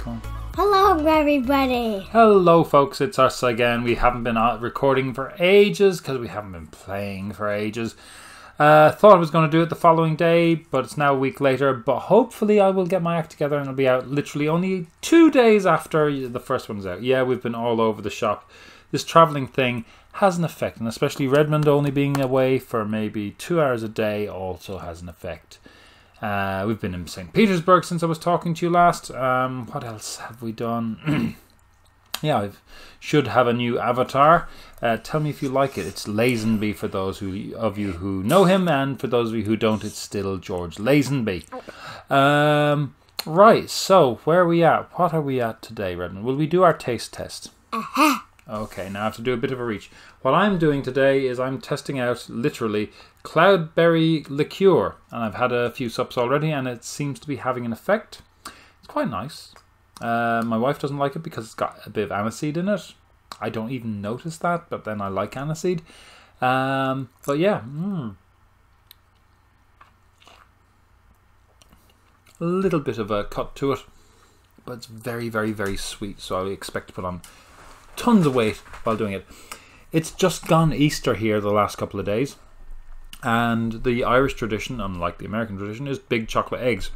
microphone. Hello, everybody. Hello, folks. It's us again. We haven't been recording for ages because we haven't been playing for ages. Thought I was going to do it the following day, but it's now a week later. But hopefully I will get my act together and it'll be out literally only 2 days after the first one's out. Yeah, we've been all over the shop. This travelling thing has an effect, and especially Redmond only being away for maybe 2 hours a day also has an effect. We've been in St. Petersburg since I was talking to you last. What else have we done? Yeah, I should have a new avatar. Tell me if you like it. It's Lazenby for those of you who know him, and for those of you who don't, it's still George Lazenby. Right, so where are we at? What are we at today, Redmond? Will we do our taste test? Okay, now I have to do a bit of a reach. What I'm doing today is I'm testing out, literally, Cloudberry Liqueur. And I've had a few sups already, and it seems to be having an effect. It's quite nice. My wife doesn't like it because it's got a bit of aniseed in it. I don't even notice that, but then I like aniseed. But yeah, a little bit of a cut to it, but it's very, very, very sweet. So I expect to put on tons of weight while doing it. It's just gone Easter here the last couple of days, and the Irish tradition, unlike the American tradition, is big chocolate eggs.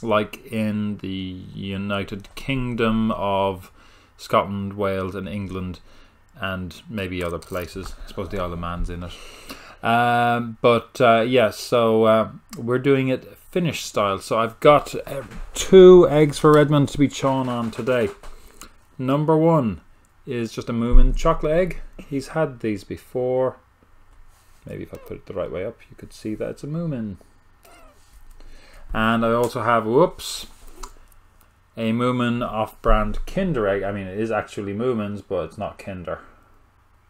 Like in the United Kingdom of Scotland, Wales and England, and maybe other places. I suppose the Isle of Man's in it. Yeah, so we're doing it Finnish style. So I've got 2 eggs for Redmond to be chawing on today. Number 1 is just a Moomin chocolate egg. He's had these before. Maybe if I put it the right way up, you could see that it's a Moomin. And I also have, a Moomin off-brand Kinder egg. I mean, it is actually Moomin's, but it's not Kinder.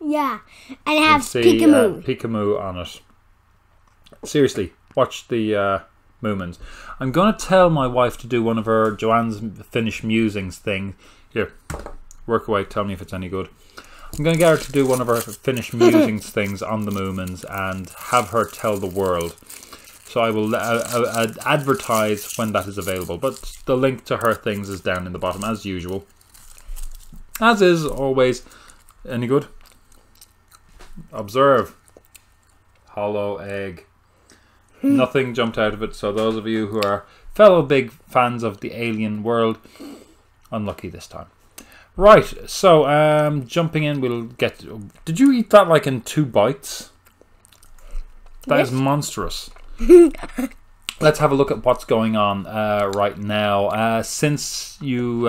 Yeah, and it has Pikamoo. Pikamoo on it. Seriously, watch the Moomins. I'm going to tell my wife to do one of her Joanne's Finnish Musings thing. Here, work away, tell me if it's any good. I'm going to get her to do one of her Finnish Musings things on the Moomins and have her tell the world. So I will advertise when that is available. But the link to her things is down in the bottom as usual. As is always. Any good? Observe. Hollow egg. Nothing jumped out of it. So those of you who are fellow big fans of the alien world, unlucky this time. Right. So jumping in, we'll get... Did you eat that like in 2 bites? That is monstrous. Let's have a look at what's going on right now. Since you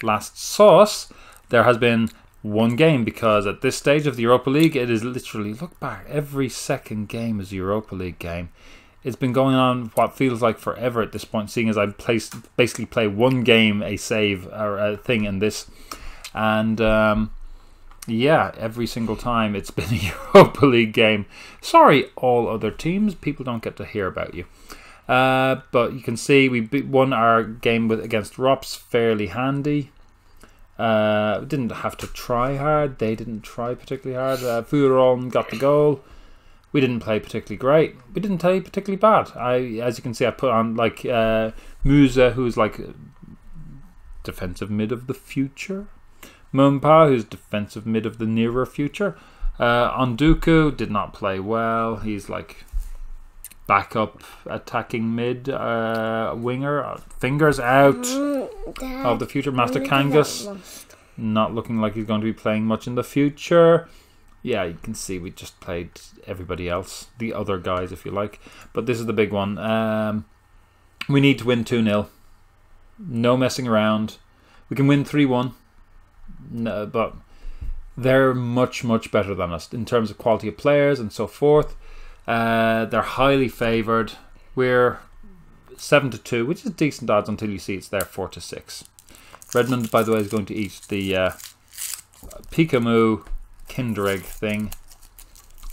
last saw us, there has been 1 game, because at this stage of the Europa League, it is literally, look back, every second game is a Europa League game. It's been going on what feels like forever at this point, seeing as I basically play 1 game, a save or a thing in this, and yeah, every single time it's been a Europa League game. Sorry, all other teams. People don't get to hear about you. But you can see we won our game against Rops fairly handy. We didn't have to try hard. They didn't try particularly hard. Furon got the goal. We didn't play particularly great. We didn't play particularly bad. As you can see, I put on like Muse, who's like defensive mid of the future. Mumpa, who's defensive mid of the nearer future. Onduku did not play well. He's like backup attacking mid winger. Fingers out of the future. Master Kangas not looking like he's going to be playing much in the future. Yeah, you can see we just played everybody else. The other guys, if you like. But this is the big one. We need to win 2-0. No messing around. We can win 3-1. No, but they're much, much better than us in terms of quality of players and so forth. They're highly favoured. We're 7-2, which is decent odds until you see it's there 4-6. Redmond, by the way, is going to eat the Pikamoo Kinder Egg thing.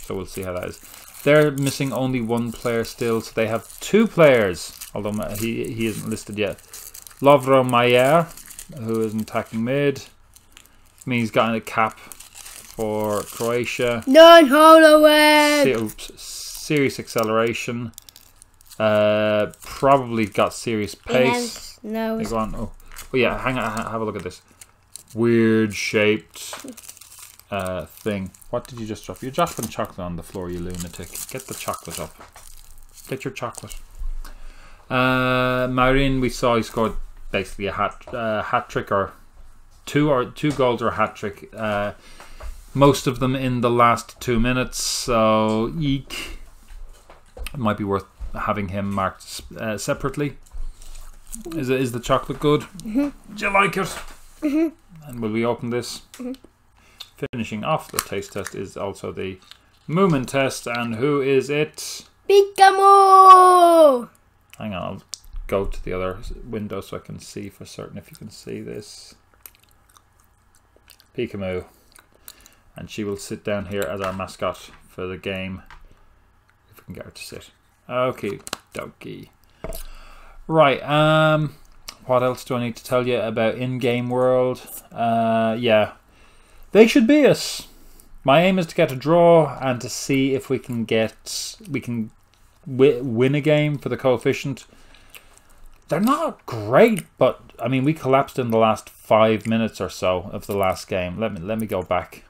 So we'll see how that is. They're missing only 1 player still, so they have 2 players, although he isn't listed yet. Lovro Mayer, who is attacking mid. I mean, he's gotten a cap for Croatia. Serious acceleration. Probably got serious pace. No. Oh, Oh yeah, hang on, have a look at this. Weird shaped thing. What did you just drop? You're dropping chocolate on the floor, you lunatic. Get the chocolate up. Get your chocolate. Marin, we saw he scored basically a hat trick, or two goals or a hat trick. Most of them in the last 2 minutes. So eek. It might be worth having him marked separately. Is the chocolate good? Do you like it? And will we open this? Finishing off the taste test is also the Moomin test. And who is it? Pikamu! Hang on, I'll go to the other window so I can see for certain if you can see this. Pikamu. And she will sit down here as our mascot for the game. If we can get her to sit. Okay, dokie. Right, what else do I need to tell you about in-game world? Yeah, they should be us. My aim is to get a draw and to see if we can win a game for the coefficient. They're not great, but I mean, we collapsed in the last 5 minutes or so of the last game. Let me go back.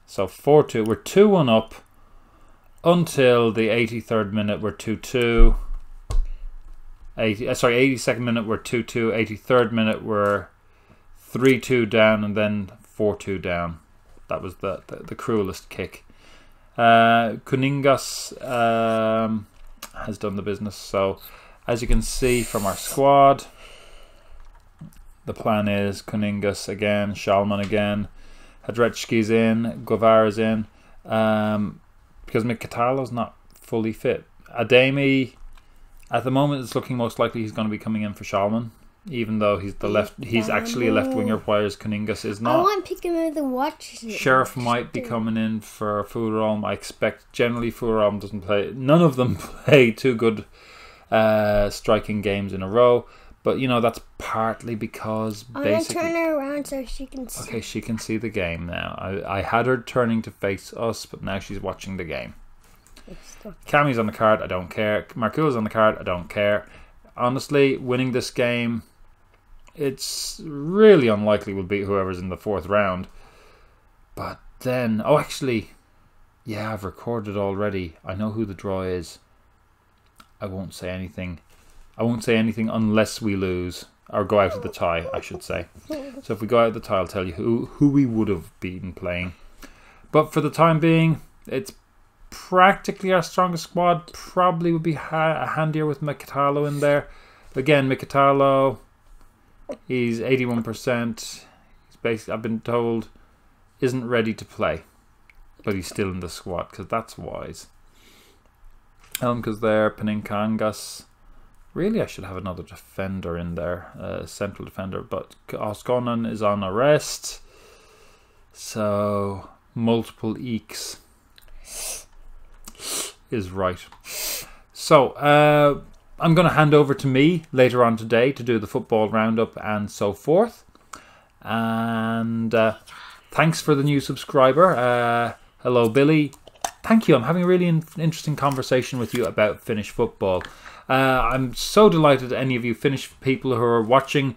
So 4-2, we're 2-1 up until the 83rd minute. We're 2-2. 82nd minute we're 2-2. 83rd minute we're 3-2 down, and then 4-2 down. That was the cruelest kick. Kuningas has done the business. So as you can see from our squad, the plan is Kuningas again, Shalman again, Hadrechki's in, Guevara's in, because Mkhitaryan's not fully fit. Ademi, at the moment, it's looking most likely he's going to be coming in for Shalman, even though he's actually a left winger, whereas Kuningas is not. I want Pikamu to watch it. Sheriff might be coming in for Fulham. I expect generally Fulham doesn't play. None of them play too good striking games in a row. But you know, that's partly because basically. I'm gonna turn her around so she can see. Okay, she can see the game now. I had her turning to face us, but now she's watching the game. Cammy's on the card, I don't care. Marco's on the card, I don't care. Honestly, winning this game, it's really unlikely we'll beat whoever's in the 4th round. But then, oh actually, yeah, I've recorded already. I know who the draw is. I won't say anything. I won't say anything unless we lose, or go out of the tie, I should say. So if we go out of the tie, I'll tell you who we would have beaten playing. But for the time being, it's practically our strongest squad. Probably would be handier with Mkhitaryan in there. Again, Mkhitaryan, he's 81%. He's basically, I've been told, isn't ready to play, but he's still in the squad because that's wise. Elmka's there, Paninkangas. Really, I should have another defender in there, central defender, but Oskonen is on arrest. So, multiple eeks is right. So, I'm going to hand over to me later on today to do the football roundup and so forth. And thanks for the new subscriber. Hello, Billy. Thank you. I'm having a really interesting conversation with you about Finnish football. I'm so delighted any of you Finnish people who are watching.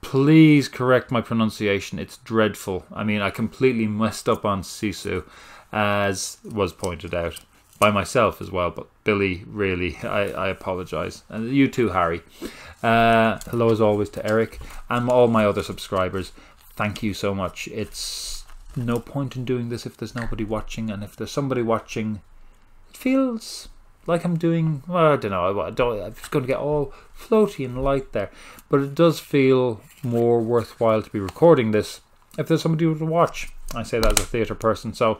Please correct my pronunciation. It's dreadful. I mean, I completely messed up on Sisu, as was pointed out by myself as well. But Billy, really, I apologise. And you too, Harry. Hello as always to Eric and all my other subscribers. Thank you so much. It's no point in doing this if there's nobody watching, and if there's somebody watching, it feels like I'm doing, well, I don't know, I'm just going to get all floaty and light there, but it does feel more worthwhile to be recording this if there's somebody to watch. I say that as a theatre person, so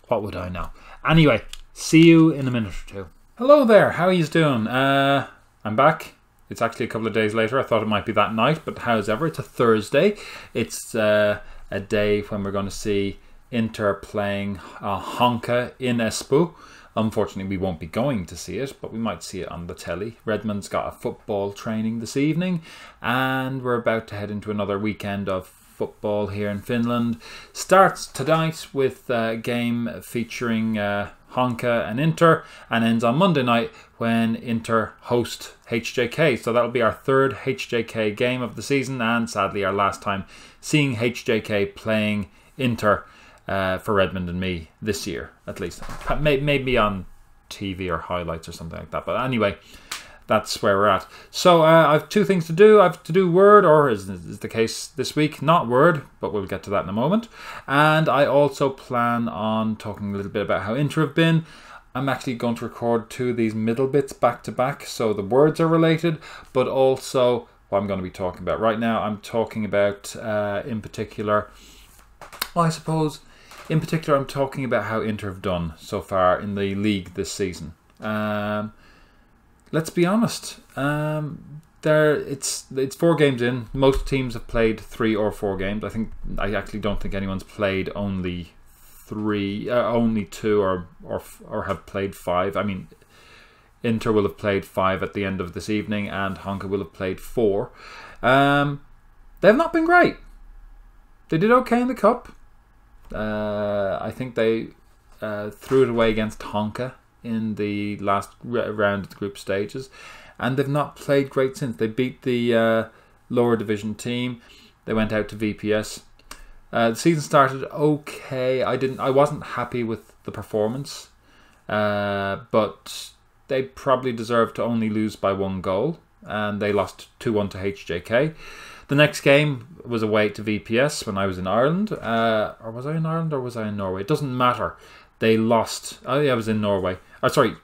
what would I know? Anyway, see you in a minute or two. Hello there, how are you doing? I'm back. It's actually a couple of days later. I thought it might be that night, but how's ever, it's a Thursday. It's a day when we're going to see Inter playing Honka in Espoo. Unfortunately, we won't be going to see it, but we might see it on the telly. Redmond's got a football training this evening, and we're about to head into another weekend of football here in Finland. Starts tonight with a game featuring Honka and Inter, and ends on Monday night when Inter host HJK. So that'll be our third HJK game of the season, and sadly our last time seeing HJK playing Inter for Redmond and me this year, at least. Maybe on TV or highlights or something like that. But anyway, that's where we're at. So I have two things to do. I have to do Word, or is the case this week, not Word, but we'll get to that in a moment. And I also plan on talking a little bit about how Inter have been. I'm actually going to record two of these middle bits back to back, so the words are related, but also what I'm going to be talking about. Right now I'm talking about, in particular, I'm talking about how Inter have done so far in the league this season. Let's be honest. It's 4 games in. Most teams have played 3 or 4 games. I actually don't think anyone's played only 2, or have played 5. I mean, Inter will have played 5 at the end of this evening, and Honka will have played 4. They've not been great. They did okay in the cup. I think they threw it away against Honka in the last round of the group stages, and they've not played great since. They beat the lower division team. They went out to VPS. The season started okay. I wasn't happy with the performance, but they probably deserved to only lose by 1 goal, and they lost 2-1 to HJK. The next game was away to VPS when I was in Ireland. Or was I in Ireland or was I in Norway? It doesn't matter. They lost. Oh yeah, I was in Norway. Oh, sorry.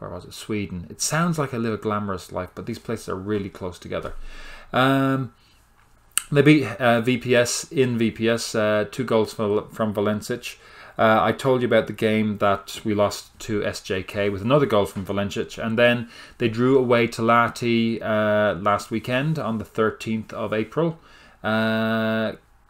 Where was it? Sweden. It sounds like I live a glamorous life, but these places are really close together. They beat VPS in VPS, 2 goals from Valencic. I told you about the game that we lost to SJK with another goal from Valencic, and then they drew away to Lahti last weekend on the 13th of April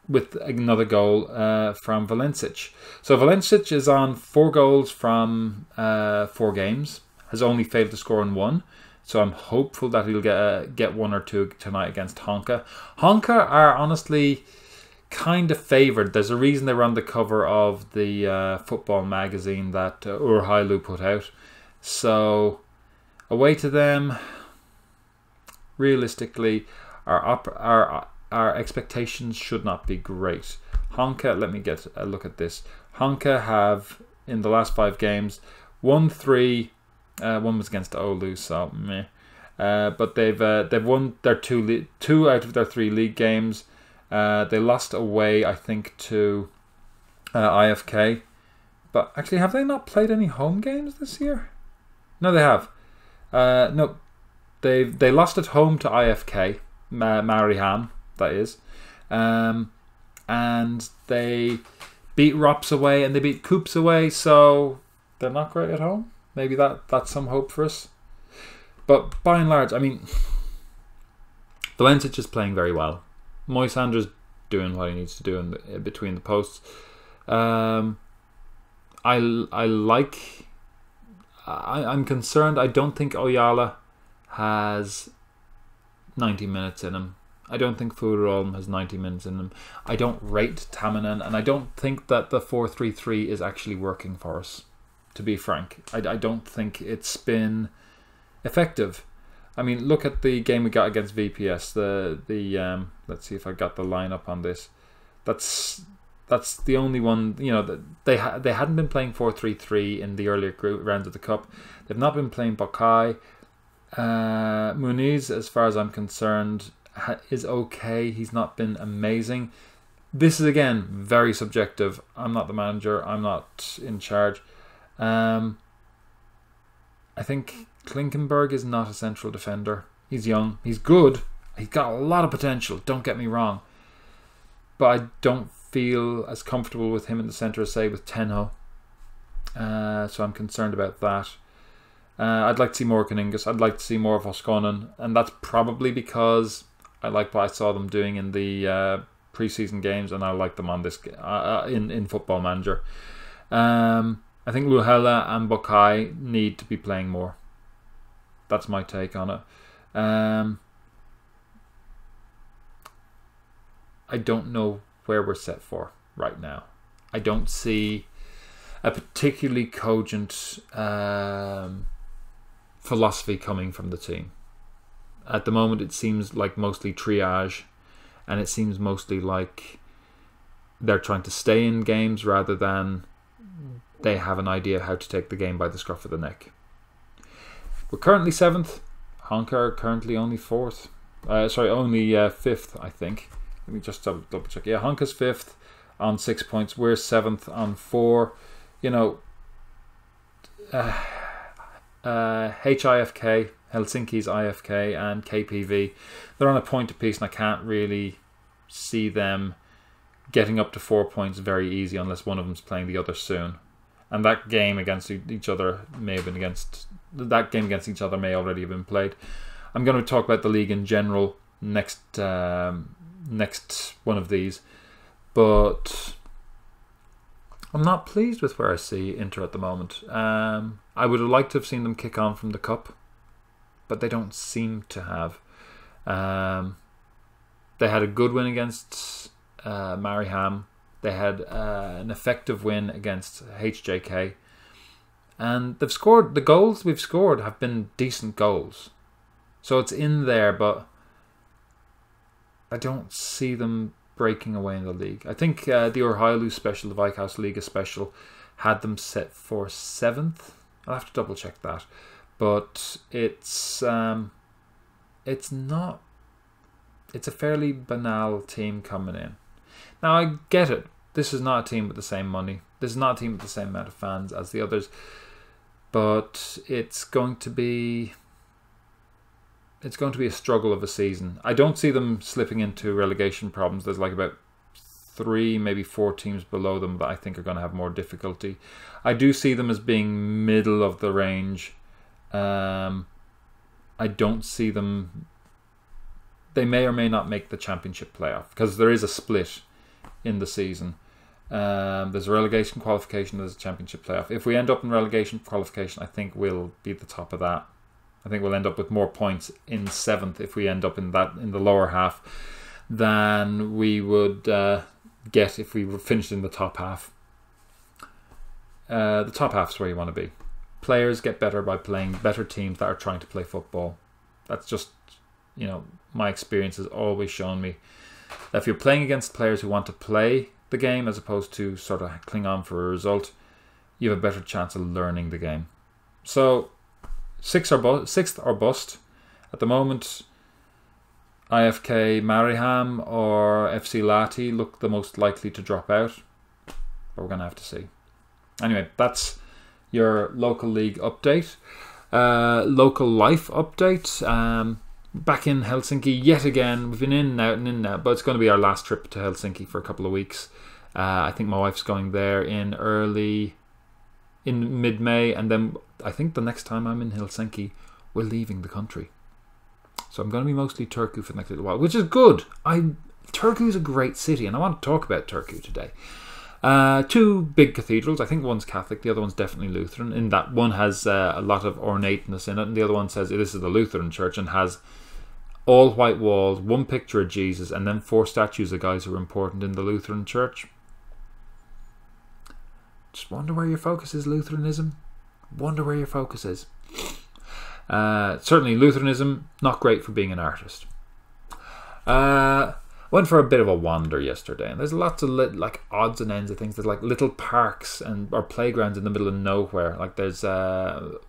with another goal from Valencic. So Valencic is on 4 goals from 4 games, has only failed to score in 1. So I'm hopeful that he'll get 1 or 2 tonight against Honka. Honka are honestly kind of favoured. There's a reason they were on the cover of the football magazine that Urheilu put out. So away to them, realistically, our expectations should not be great. Honka, let me get a look at this. Honka have, in the last 5 games, won 3. One was against Oulu, so meh. But they've won their 2 out of their 3 league games. They lost away, I think, to IFK. But actually, have they not played any home games this year? No, they have. No, they lost at home to IFK, Mariehamn, that is. And they beat Rops away and they beat Coops away, so they're not great at home. Maybe that's some hope for us. But by and large, I mean, Valencic is playing very well. Moisander's doing what he needs to do in between the posts. I'm concerned. I don't think Oyala has 90 minutes in him. I don't think Furuholm has 90 minutes in him. I don't rate Tamanen, and I don't think that the 4-3-3 is actually working for us, to be frank. I don't think it's been effective. I mean, look at the game we got against VPS. The let's see if I got the lineup on this. That's the only one. You know, they hadn't been playing 4-3-3 in the earlier group rounds of the cup. They've not been playing Bokai. Muniz, as far as I'm concerned, is okay. He's not been amazing. This is again very subjective. I'm not the manager. I'm not in charge. I think Klinkenberg is not a central defender. He's young. He's good. He's got a lot of potential. Don't get me wrong. But I don't feel as comfortable with him in the centre as, say, with Tenho. So I'm concerned about that. I'd like to see more of Kaningas. I'd like to see more of Hoskonen. And that's probably because I like what I saw them doing in the pre-season games, and I like them on this in Football Manager. I think Luhela and Bokai need to be playing more. That's my take on it. I don't know where we're set for right now. I don't see a particularly cogent philosophy coming from the team. At the moment, it seems like mostly triage, and it seems mostly like they're trying to stay in games rather than they have an idea of how to take the game by the scruff of the neck. We're currently 7th. Honka are currently only 4th. Only 5th, I think. Let me just double check. Yeah, Honka's 5th on 6 points. We're 7th on 4. You know, HIFK, Helsinki's IFK, and KPV, they're on a point apiece, and I can't really see them getting up to 4 points very easy unless one of them's playing the other soon. And that game against each other may have been each other may already have been played. I'm going to talk about the league in general next one of these, but I'm not pleased with where I see Inter at the moment. I would have liked to have seen them kick on from the cup, but they don't seem to have. They had a good win against Mariehamn. They had an effective win against HJK, and they've scored. The goals we've scored have been decent goals, so it's in there, but I don't see them breaking away in the league. I think the Urheilu special, the Vikhaus Liga special, had them set for 7th. I'll have to double check that, but it's not. It's a fairly banal team coming in. Now I get it. This is not a team with the same money. This is not a team with the same amount of fans as the others, but it's going to be a struggle of a season. I don't see them slipping into relegation problems. There's like about 3, maybe 4 teams below them that I think are going to have more difficulty. I do see them as being middle of the range. I don't see them. They may or may not make the championship playoff because there is a split in the season. There's a relegation qualification. There's a championship playoff. If we end up in relegation qualification, I think we'll be at the top of that. I think we'll end up with more points in 7th if we end up in the lower half than we would get if we were finished in the top half. The top half's where you want to be. Players get better by playing better teams that are trying to play football. That's just, my experience has always shown me that if you're playing against players who want to play the game as opposed to sort of cling on for a result, you have a better chance of learning the game. So 6th or bust. At the moment, IFK Mariehamn or FC Lahti look the most likely to drop out, but we're going to have to see. Anyway, that's your local league update. Local life update. Back in Helsinki yet again. We've been in and out, but it's going to be our last trip to Helsinki for a couple of weeks. I think my wife's going there in mid-May, and then I think the next time I'm in Helsinki, we're leaving the country. So I'm going to be mostly Turku for the next little while, which is good. Turku is a great city, and I want to talk about Turku today. 2 big cathedrals. I think one's Catholic, the other one's definitely Lutheran. In that one has a lot of ornateness in it, and the other one says this is the Lutheran church and has all white walls, 1 picture of Jesus, and then 4 statues of guys who are important in the Lutheran church. Just wonder where your focus is, Lutheranism. Wonder where your focus is. Certainly Lutheranism, not great for being an artist. Went for a bit of a wander yesterday, and there's lots of odds and ends of things. There's like little parks or playgrounds in the middle of nowhere. Like there's a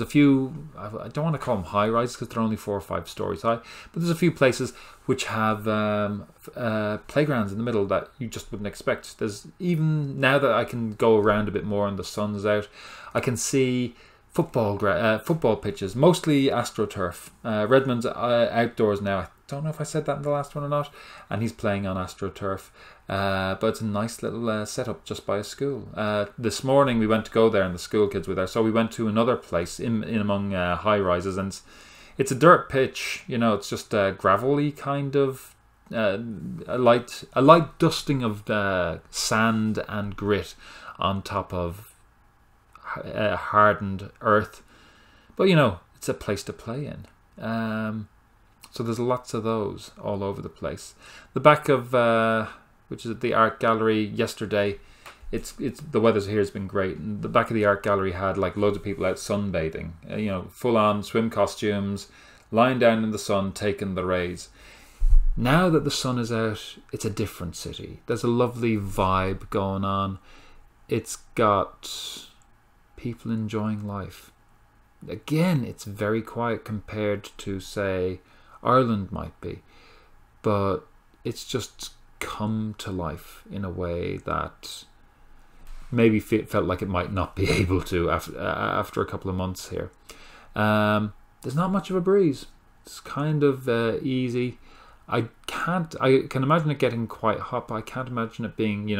few, I don't want to call them high rises because they're only 4 or 5 stories high, but there's a few places which have playgrounds in the middle that you just wouldn't expect. There's, even now that I can go around a bit more and the sun's out, I can see football pitches, mostly AstroTurf. Redmond's outdoors now. I don't know if I said that in the last one or not, and he's playing on AstroTurf. But it's a nice little setup just by a school. This morning we went to go there and the school kids were there, so we went to another place in among high rises, and it's a dirt pitch. It's just a gravelly kind of a light dusting of sand and grit on top of hardened earth, but it's a place to play in. So there's lots of those all over the place. The back of which is at the art gallery yesterday, it's the weather here has been great. And the back of the art gallery had like loads of people out sunbathing, full on swim costumes, lying down in the sun, taking the rays. Now that the sun is out, it's a different city. There's a lovely vibe going on. It's got people enjoying life. Again, it's very quiet compared to, say, Ireland might be. But it's just come to life in a way that maybe felt like it might not be able to after a couple of months here. There's not much of a breeze. It's kind of easy. I can imagine it getting quite hot, but I can't imagine it being,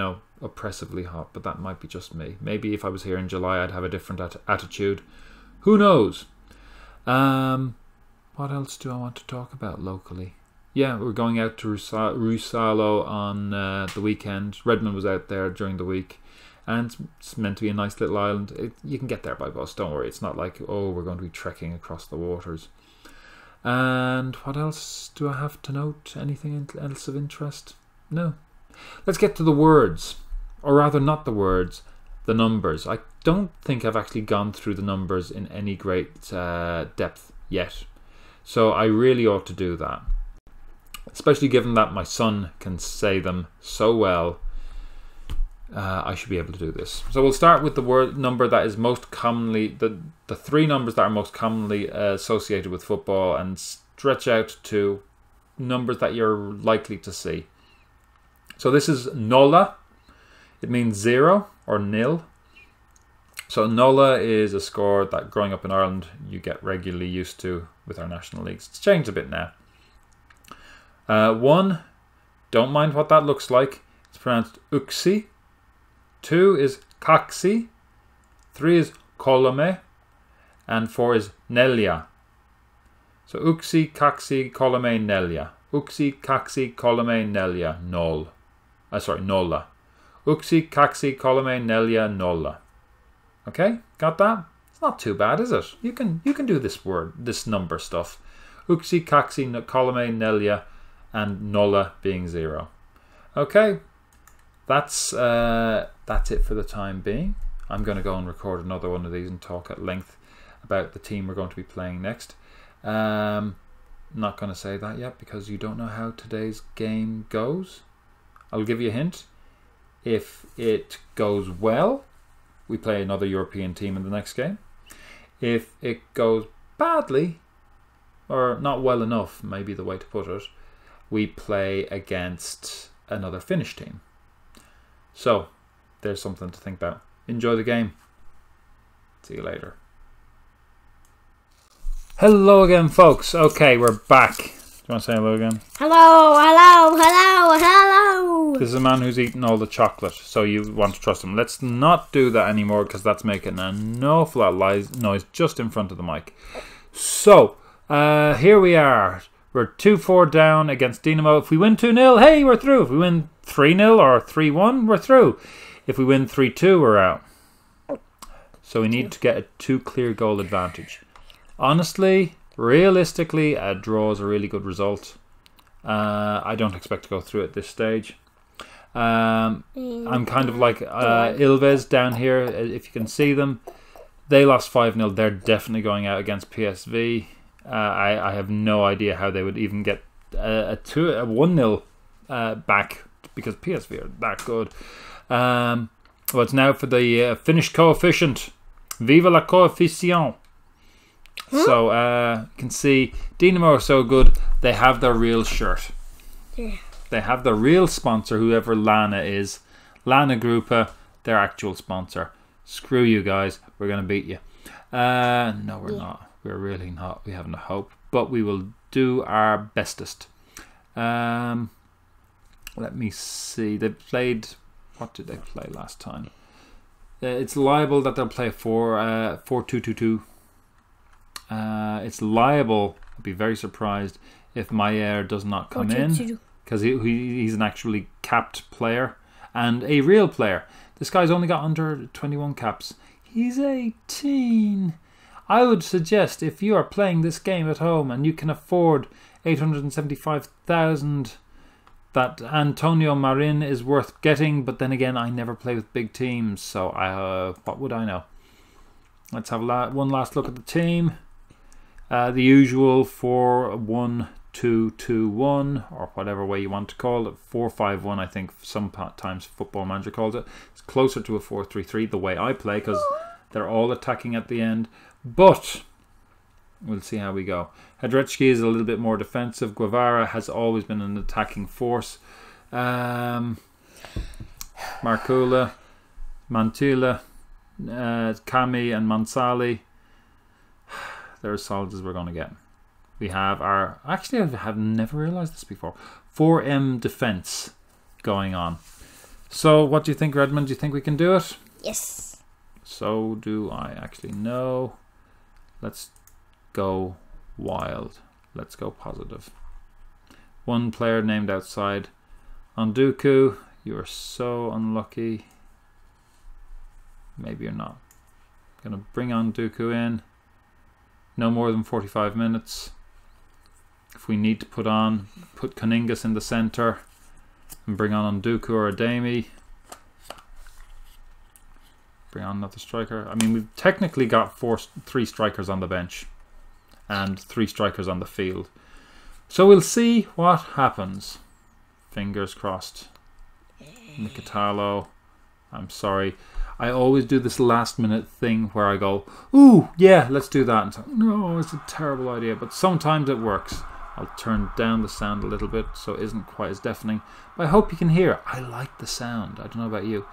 oppressively hot. But that might be just me. Maybe if I was here in July, I'd have a different attitude. Who knows? What else do I want to talk about locally? Yeah, we're going out to Russalo on the weekend. Redmond was out there during the week. And it's meant to be a nice little island. You can get there by bus, don't worry. It's not like, we're going to be trekking across the waters. And what else do I have to note? Anything else of interest? No. Let's get to the words. Or rather, not the words, the numbers. I don't think I've actually gone through the numbers in any great depth yet. So I really ought to do that. Especially given that my son can say them so well. I should be able to do this. So we'll start with the word number that is most commonly, the three numbers that are most commonly associated with football, and stretch out to numbers that you're likely to see. So this is nolla. It means 0 or nil. So nolla is a score that growing up in Ireland you get regularly used to with our national leagues. It's changed a bit now. 1, don't mind what that looks like. It's pronounced uksi. 2 is kaksi, 3 is kolome, and 4 is nelia. So uksi, kaksi, kolome, nelia. Uksi, kaksi, kolome, nelia, nolla. Uksi, kaksi, kolome, nelia, nolla. Okay, got that? It's not too bad, is it? You can do this number stuff. Uksi, kaksi, kolome, nelia, and nolla being 0. Okay. That's it for the time being. I'm going to go and record another one of these and talk at length about the team we're going to be playing next. Not going to say that yet because you don't know how today's game goes. I'll give you a hint. If it goes well, we play another European team in the next game. If it goes badly, or not well enough, maybe the way to put it, we play against another Finnish team. So, there's something to think about. Enjoy the game. See you later. Hello again, folks. Okay, we're back. Do you want to say hello again? Hello, hello, hello, hello. This is a man who's eaten all the chocolate, so you want to trust him. Let's not do that anymore because that's making an awful lot of noise just in front of the mic. So, here we are. We're 2-4 down against Dinamo. If we win 2-0, hey, we're through. If we win 3-0 or 3-1, we're through. If we win 3-2, we're out. So we need to get a 2 clear goal advantage. Honestly, realistically, a draw is a really good result. I don't expect to go through at this stage. I'm kind of like Ilves down here, if you can see them. They lost 5-0. They're definitely going out against PSV. I have no idea how they would even get a 1-0 back because PSV are that good. Well, it's now for the Finnish coefficient. Viva la coefficient. So you can see Dinamo are so good they have their real shirt. Yeah. They have the real sponsor, whoever Lana is. Lana Grupa, their actual sponsor. Screw you guys, we're going to beat you. No, we're not. We're really not. We haven't a hope. But we will do our bestest. Let me see. They played... What did they play last time? It's liable that they'll play 4-2-2-2. It's liable. I'd be very surprised if Maier does not come in. Because he's an actually capped player. And a real player. This guy's only got under 21 caps. He's 18. I would suggest if you are playing this game at home and you can afford 875,000 that Antonio Marin is worth getting, but then again, I never play with big teams, so what would I know? Let's have one last look at the team. The usual 4-1-2-2-1, or whatever way you want to call it. 4-5-1, I think sometimes Football Manager calls it. It's closer to a 4-3-3 the way I play, because they're all attacking at the end. But we'll see how we go. Hedrecki is a little bit more defensive. Guevara has always been an attacking force. Marcula, Mantilla, Kami and Mansali. They're as solid as we're going to get. We have our... Actually, I have never realised this before. 4M defence going on. So, what do you think, Redmond? Do you think we can do it? Yes. So do I. Actually, no. Let's go wild. Let's go positive. One player named outside. Onduku, you are so unlucky. Maybe you're not. Gonna bring Onduku in. No more than 45 minutes. If we need to put Kaningas in the centre and bring on Onduku or Ademi. Bring on another striker. I mean, we've technically got 3 strikers on the bench and 3 strikers on the field. So we'll see what happens. Fingers crossed. Nicotalo, I'm sorry. I always do this last minute thing where I go, ooh, yeah, let's do that. And so, no, it's a terrible idea. But sometimes it works. I'll turn down the sound a little bit so it isn't quite as deafening. But I hope you can hear. I like the sound. I don't know about you.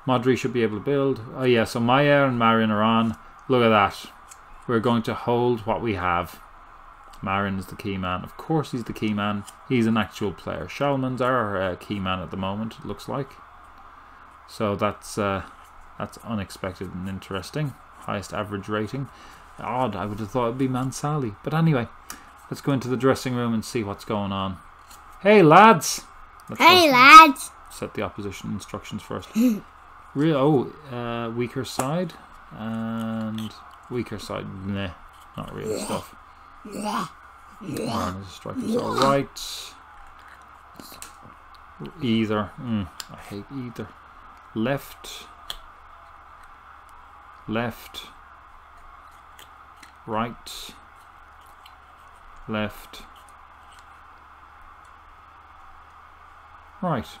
Modri should be able to build. Oh yeah, so Maya and Marin are on. Look at that. We're going to hold what we have. Marin is the key man. Of course he's the key man. He's an actual player. Schalman's our key man at the moment, it looks like. So that's unexpected and interesting. Highest average rating. Odd, I would have thought it'd be Mansali. But anyway, let's go into the dressing room and see what's going on. Hey lads! Hey lads! Set the opposition instructions first. Weaker side and weaker side. Nah, not real stuff. Strikers all right. Either. I hate either. Left. Right. Left. Right.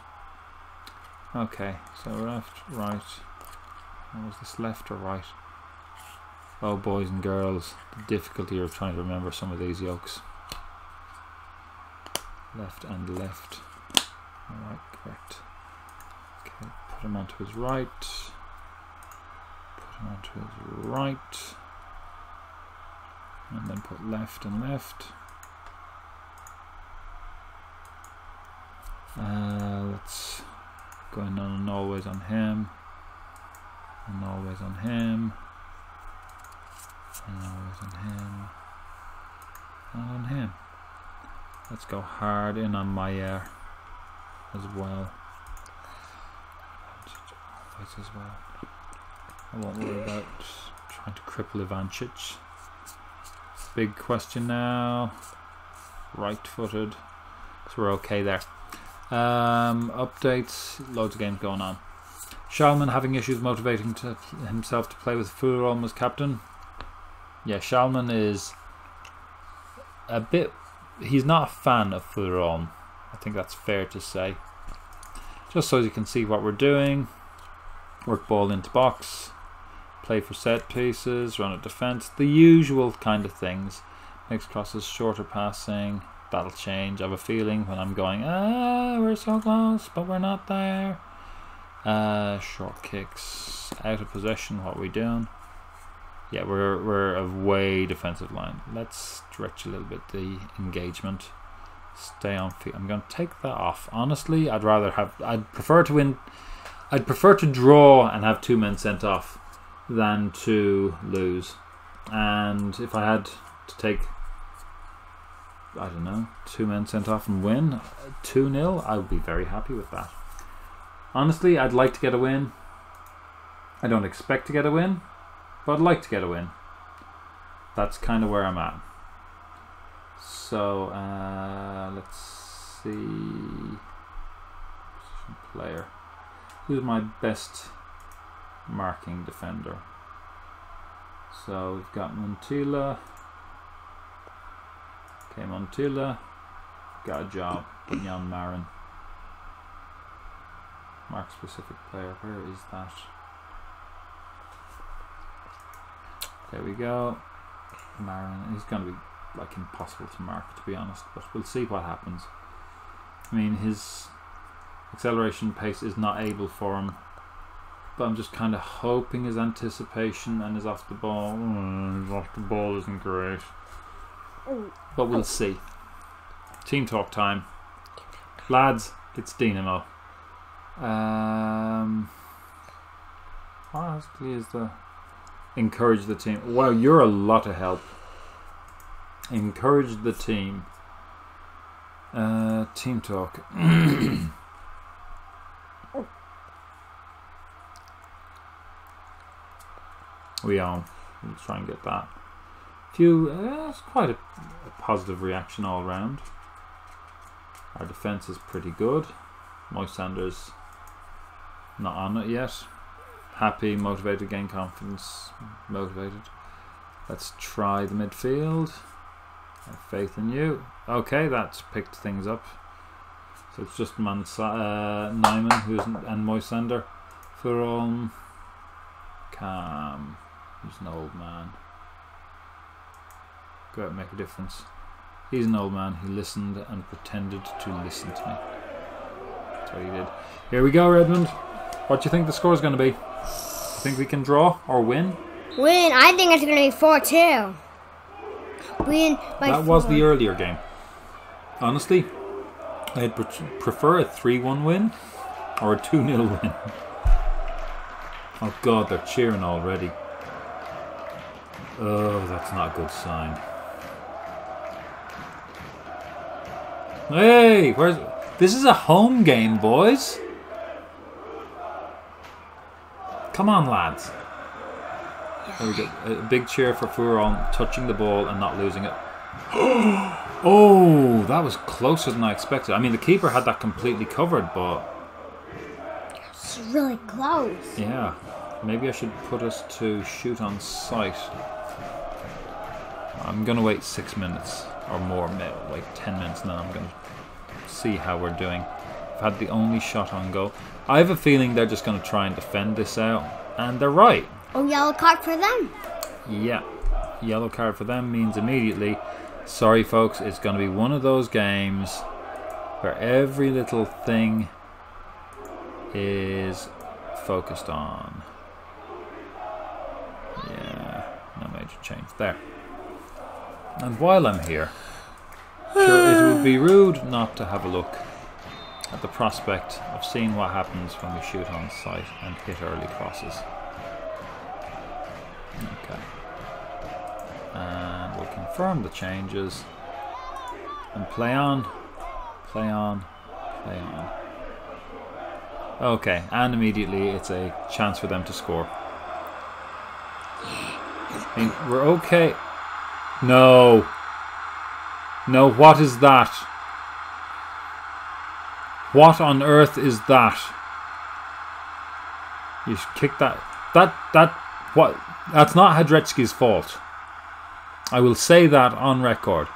Okay, so left, right. Was this left or right? Oh, boys and girls, the difficulty of trying to remember some of these yokes. Left and left. Alright, correct. Okay, put him onto his right. Put him onto his right. And then put left and left. Let's go in on and always on him. And always on him. And always on him. And on him. Let's go hard in on Maier as well. Always as well. I won't worry about trying to cripple Ivancic. Big question now. Right-footed. So we're okay there. Updates. Loads of games going on. Schalman having issues motivating himself to play with Furolm as captain. Yeah, Schalman is a bit... He's not a fan of Furolm. I think that's fair to say. Just so you can see what we're doing. Work ball into box. Play for set pieces. Run a defence. The usual kind of things. Makes crosses, shorter passing. That'll change. I have a feeling when I'm going, we're so close, but we're not there. Short kicks. Out of possession, what are we doing? Yeah, we're a way defensive line. Let's stretch a little bit the engagement. Stay on feet. I'm going to take that off. Honestly, I'd prefer to win. I'd prefer to draw and have 2 men sent off than to lose. And if I had to take, I don't know, 2 men sent off and win 2-0, I would be very happy with that. Honestly, I'd like to get a win. I don't expect to get a win, but I'd like to get a win. That's kind of where I'm at. So, let's see. player. Who's my best marking defender? So we've got Montilla. Okay, Montilla got a job. Jan Marin. Mark specific player. Where is that? There we go. Marin. He's going to be like impossible to mark, to be honest. But we'll see what happens. I mean, his acceleration pace is not able for him. But I'm just kind of hoping his anticipation and his off the ball. His off the ball isn't great. But we'll see. Team talk time. Lads, it's Dynamo. What is the encourage the team? Wow, you're a lot of help. Encourage the team. Team talk. We own. We'll try and get that. It's quite a positive reaction all round. Our defence is pretty good. Moisander's not on it yet. Happy, motivated, gain confidence. Motivated. Let's try the midfield. I have faith in you. Okay, that's picked things up. So it's just Nyman and Moisander. Furon. Cam. He's an old man. Go out and make a difference. He's an old man. He listened and pretended to listen to me. That's what he did. Here we go, Redmond. What do you think the score is going to be? Think we can draw or win? Win. I think it's going to be 4-2. Win by 4. That was the earlier game. Honestly, I'd prefer a 3-1 win or a 2-0 win. Oh God, they're cheering already. Oh, that's not a good sign. Hey, this is a home game, boys. Come on, lads. There we go. A big cheer for Furon touching the ball and not losing it. Oh, that was closer than I expected. I mean, the keeper had that completely covered, but it's really close. Yeah, maybe I should put us to shoot on sight. I'm gonna wait 6 minutes or more, like 10 minutes, and then I'm gonna see how we're doing. I've had the only shot on goal. I have a feeling they're just gonna try and defend this out, and they're right. Oh, yellow card for them. Yeah, yellow card for them means immediately, sorry folks, it's going to be one of those games where every little thing is focused on. Yeah, no major change there. And while I'm here, sure, it would be rude not to have a look at the prospect of seeing what happens when we shoot on sight and hit early crosses. Okay. And we'll confirm the changes and play on, play on, play on. Okay, and immediately it's a chance for them to score. I mean, we're okay. No. No, what is that? What on earth is that? You should kick that. What? That's not Hadretsky's fault. I will say that on record.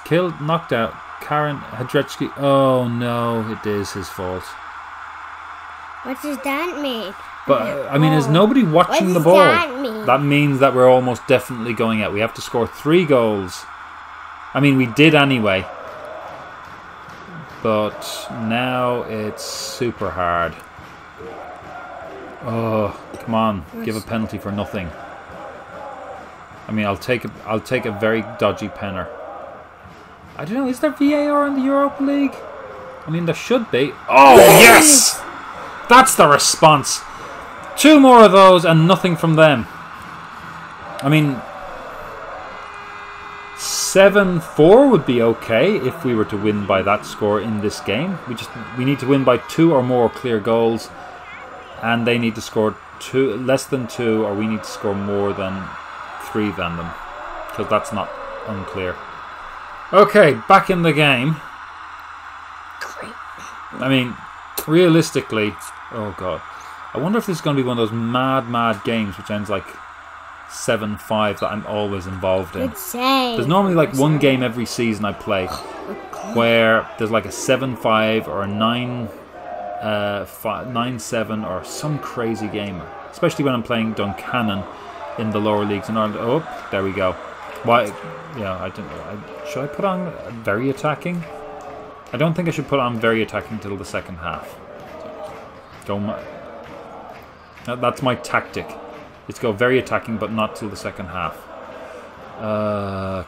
Killed, knocked out. Karen Hadretsky. Oh no, it is his fault. What does that mean? But I mean, is nobody watching the ball? That mean? That means that we're almost definitely going out. We have to score 3 goals. I mean, we did anyway. But now it's super hard. Oh, come on. Give a penalty for nothing. I mean, I'll take a very dodgy penner. I don't know, is there VAR in the Europa League? I mean, there should be. Oh, yes! That's the response. 2 more of those and nothing from them. I mean, 7-4 would be okay if we were to win by that score in this game. We need to win by 2 or more clear goals, and they need to score less than 2, or we need to score more than 3 than them, because that's not unclear. Okay, back in the game. Great. I mean, realistically, oh god, I wonder if this is going to be one of those mad games which ends like 7-5 that I'm always involved in. Good save. There's normally like one game every season I play where there's like a 7-5 or a 9-7 or some crazy game. Especially when I'm playing Duncannon in the lower leagues in Ireland. Oh, there we go. Why? Yeah, I don't know. Should I put on very attacking? I don't think I should put on very attacking till the second half. That's my tactic. Is to go very attacking, but not till the second half.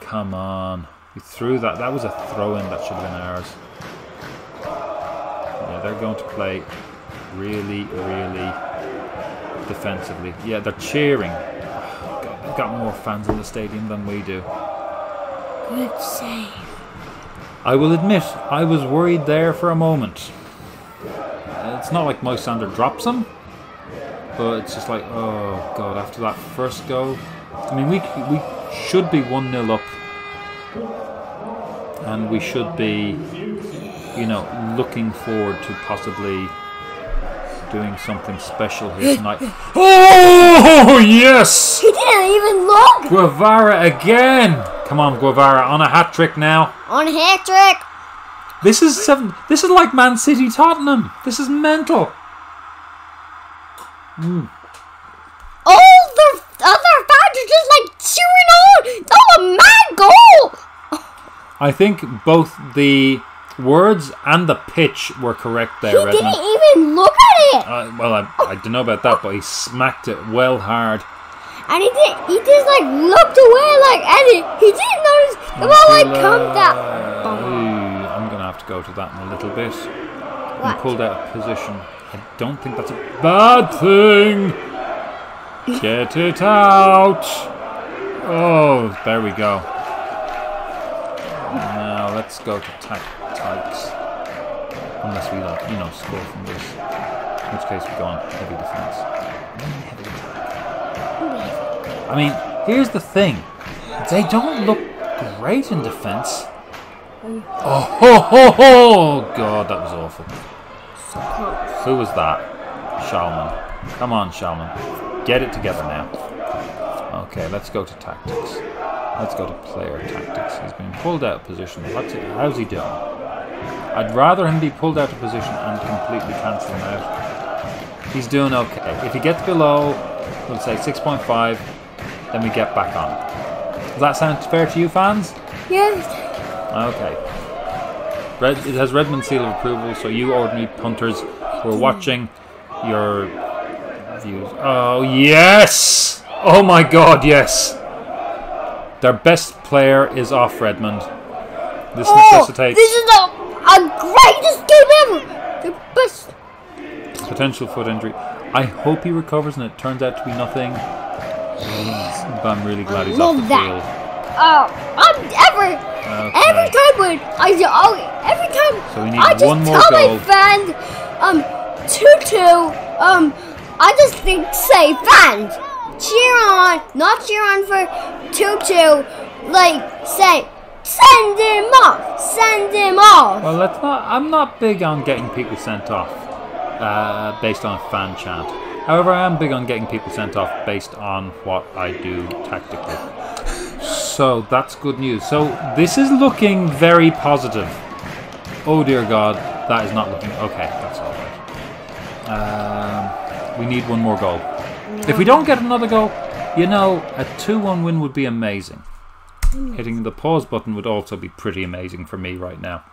Come on. We threw that. That was a throw-in that should have been ours. Yeah, they're going to play really defensively. Yeah, they're cheering. Oh, God, they've got more fans in the stadium than we do. Good save. I will admit, I was worried there for a moment. It's not like Moisander drops them, but it's just like, oh god, after that first goal. I mean, we should be 1-0 up, and we should be, you know, looking forward to possibly doing something special here tonight. Oh yes! He didn't even look. Guevara again! Come on, Guevara, on a hat trick now. On a hat trick. This is like Man City Tottenham. This is mental. All the other fans are just like cheering on. That was a mad goal. I think both the words and the pitch were correct there, He Redmond. didn't even look at it. Well, I don't know about that, but he smacked it well hard. And he just like looked away like Eddie. He didn't notice the ball like come down. I'm going to have to go to that in a little bit. He What? pulled out of position. I don't think that's a bad thing. Get it out. Oh, there we go. Now let's go to tactics. Unless we like, you know, score from this. In which case we go on heavy defense. Heavy attack. I mean, here's the thing. They don't look great in defense. Oh, God, that was awful. Who was that? Shalman. Come on, Shalman. Get it together now. Okay, let's go to tactics. Let's go to player tactics. He's been pulled out of position. How's he doing? I'd rather him be pulled out of position and completely cancel him out. He's doing okay. If he gets below, we'll say 6.5, then we get back on. Does that sound fair to you, fans? Yes. Okay. It has Redmond's seal of approval, so you ordinary punters who are watching your views. Oh, yes! Oh my god, yes! Their best player is off, Redmond. This necessitates This is the greatest game ever. The best. potential foot injury. I hope he recovers and it turns out to be nothing. But I'm really glad he's off the Love that. field. Every time when every time So we need I just one more tell goal. my friend 2-2 I just think say fans cheer on, not cheer on for 2-2, like say send him off. Well, let's not. I'm not big on getting people sent off based on a fan chant. However, I am big on getting people sent off based on what I do tactically. So that's good news. So this is looking very positive. Oh dear God, that is not looking okay. That's all right. We need one more goal. If we don't get another goal, you know, a 2-1 win would be amazing. Hitting the pause button would also be pretty amazing for me right now.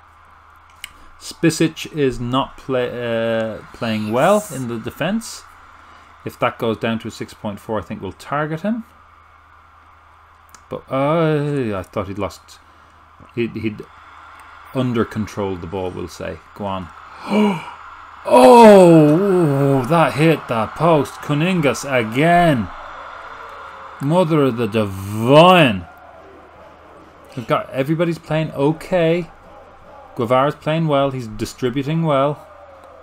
Spisic is not playing well in the defence. If that goes down to a 6.4, I think we'll target him. But I thought he'd lost. He'd under-controlled the ball, we'll say. Go on. Oh, that hit that post. Kuningas again. Mother of the divine. We've got everybody's playing okay. Guevara's playing well. He's distributing well.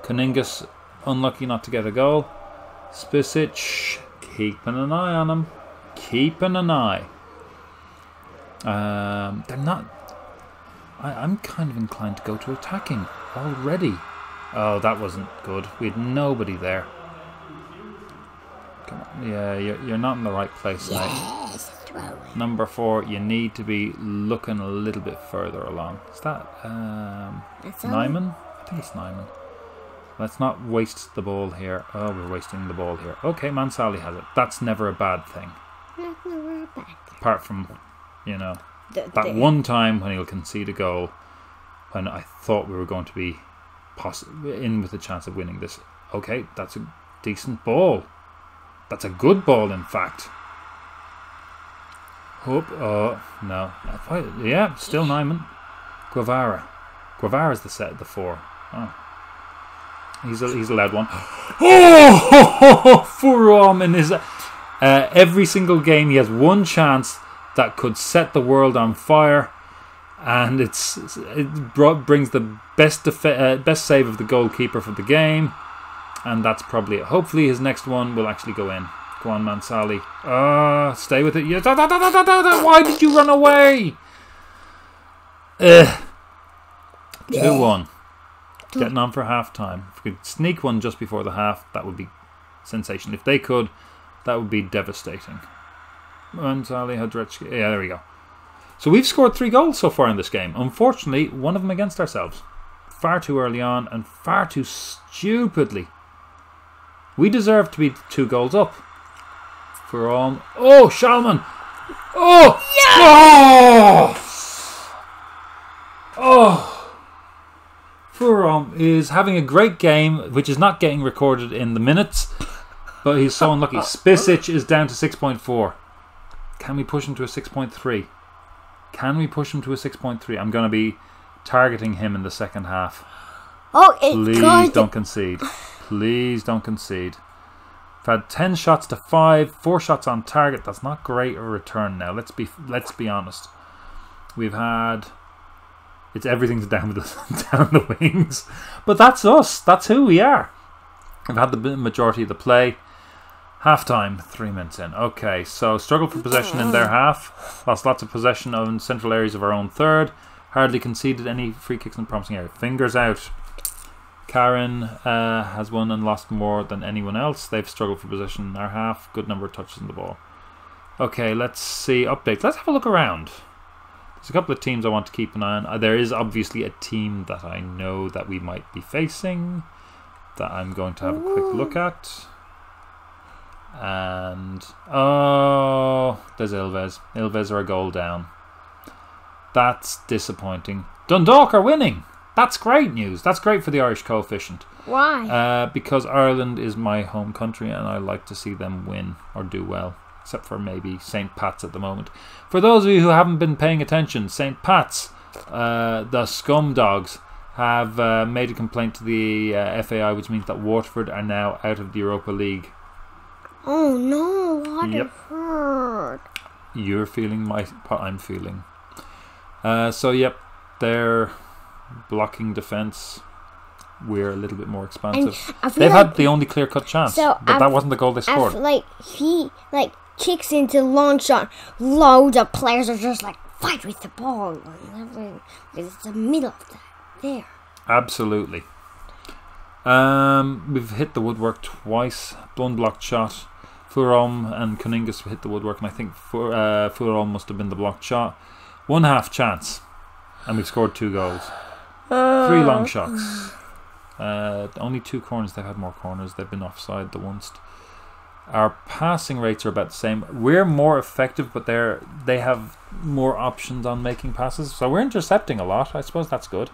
Kuningas unlucky not to get a goal. Spisic keeping an eye on him. Keeping an eye. They're not. I'm kind of inclined to go to attacking already. Oh, that wasn't good. We had nobody there. Come on. Yeah, you're not in the right place, mate. Yes, throw it. Number 4, you need to be looking a little bit further along. Is that That's all. Nyman? I think it's Nyman. Let's not waste the ball here. Oh, we're wasting the ball here. Okay, Mansali has it. That's never a bad thing. That's never a bad thing. Apart from, that one time when he'll concede a goal, when I thought we were going to be in with a chance of winning this. Okay, that's a decent ball. That's a good ball, in fact. Hope. Oh, no. Yeah, still Nyman. Guevara. Guevara's the 4. Oh. He's allowed one. Oh! Furom in his... every single game he has one chance that could set the world on fire, and brings the best save of the goalkeeper for the game, and that's probably it. Hopefully his next one will actually go in. Go on, Mansali. Stay with it. Yeah, why did you run away? 2-1. Getting on for half time. If we could sneak one just before the half, that would be sensational. If they could, that would be devastating. Mansali, Hadrechki. Yeah, there we go. So we've scored 3 goals so far in this game. Unfortunately, one of them against ourselves. Far too early on and far too stupidly. We deserve to be 2 goals up. For all. Oh, Shalman! Oh! Yeah! Oh! Furom is having a great game, which is not getting recorded in the minutes, but he's so unlucky. Spisic is down to 6.4. Can we push him to a 6.3? Can we push him to a 6.3? I'm going to be targeting him in the second half. Oh, it's Please don't concede. Please don't concede. We've had 10 shots to 5, 4 shots on target. That's not great a return now. Let's be honest. We've had... everything's down the wings. But that's us. That's who we are. We've had the majority of the play. Half time, 3 minutes in. Okay, so struggle for possession in their half. Lost lots of possession of central areas of our own third. Hardly conceded any free kicks in the promising area. Fingers out. Karen has won and lost more than anyone else. They've struggled for possession in our half. Good number of touches in the ball. Okay, let's see updates. Let's have a look around. There's a couple of teams I want to keep an eye on. There is obviously a team that I know that we might be facing that I'm going to have a quick look at. And there's Ilves. Ilves are a goal down. That's disappointing. Dundalk are winning. That's great news. That's great for the Irish coefficient. Why? Because Ireland is my home country and I like to see them win or do well. Except for maybe St. Pat's at the moment. For those of you who haven't been paying attention, St. Pat's, the scum dogs, have made a complaint to the FAI, which means that Waterford are now out of the Europa League. Oh no, what Yep. a hurt. You're feeling what I'm feeling. So, yep, they're blocking defence. We're a little bit more expansive. They've had the only clear-cut chance, but that wasn't the goal they scored. He kicks into long shot. Loads of players are just fight with the ball. It's the middle of that. There. Absolutely. We've hit the woodwork twice. Blocked shot. Furom and Kuningas hit the woodwork, and I think Furom must have been the blocked shot. 1/2 chance, and we've scored 2 goals. 3 long shots. Only 2 corners. They've had more corners. They've been offside the once. Our passing rates are about the same. We're more effective, but they have more options on making passes. So we're intercepting a lot. I suppose that's good.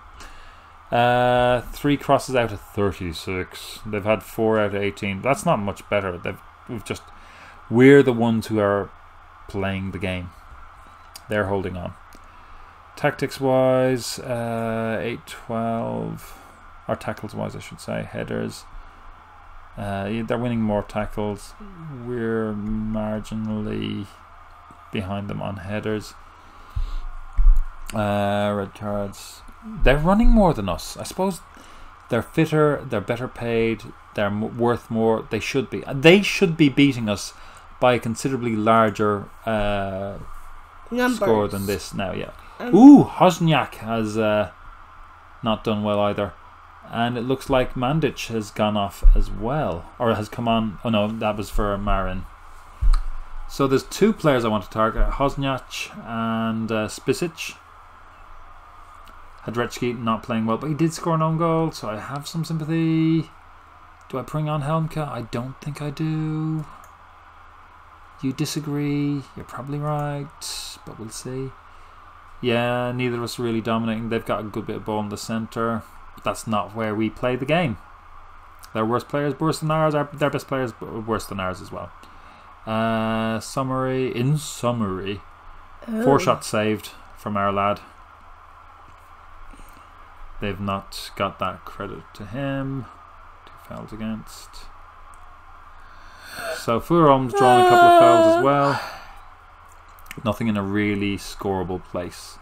3 crosses out of 36. They've had 4 out of 18. That's not much better. We're the ones who are playing the game. They're holding on. Tactics wise, 8-12. Or tackles wise, I should say. Headers. They're winning more tackles. We're marginally behind them on headers. Red cards. They're running more than us. I suppose they're fitter, they're better paid, they're worth more. They should be. They should be beating us by a considerably larger score than this now, yeah. Wozniak has not done well either. And it looks like Mandic has gone off as well. Or has come on. Oh no, that was for Marin. So there's 2 players I want to target. Hosniak and Spisic. Hadretsky not playing well, but he did score an own goal, so I have some sympathy. Do I bring on Helmke? I don't think I do. You disagree? You're probably right, but we'll see. Yeah, neither of us are really dominating. They've got a good bit of ball in the centre. But that's not where we play the game. Their worst players worse than ours. Their best players worse than ours as well. Summary. 4 shots saved from our lad. They've not got that credit to him. 2 fouls against. So Fulham's drawn a couple of fouls as well. Nothing in a really scoreable place.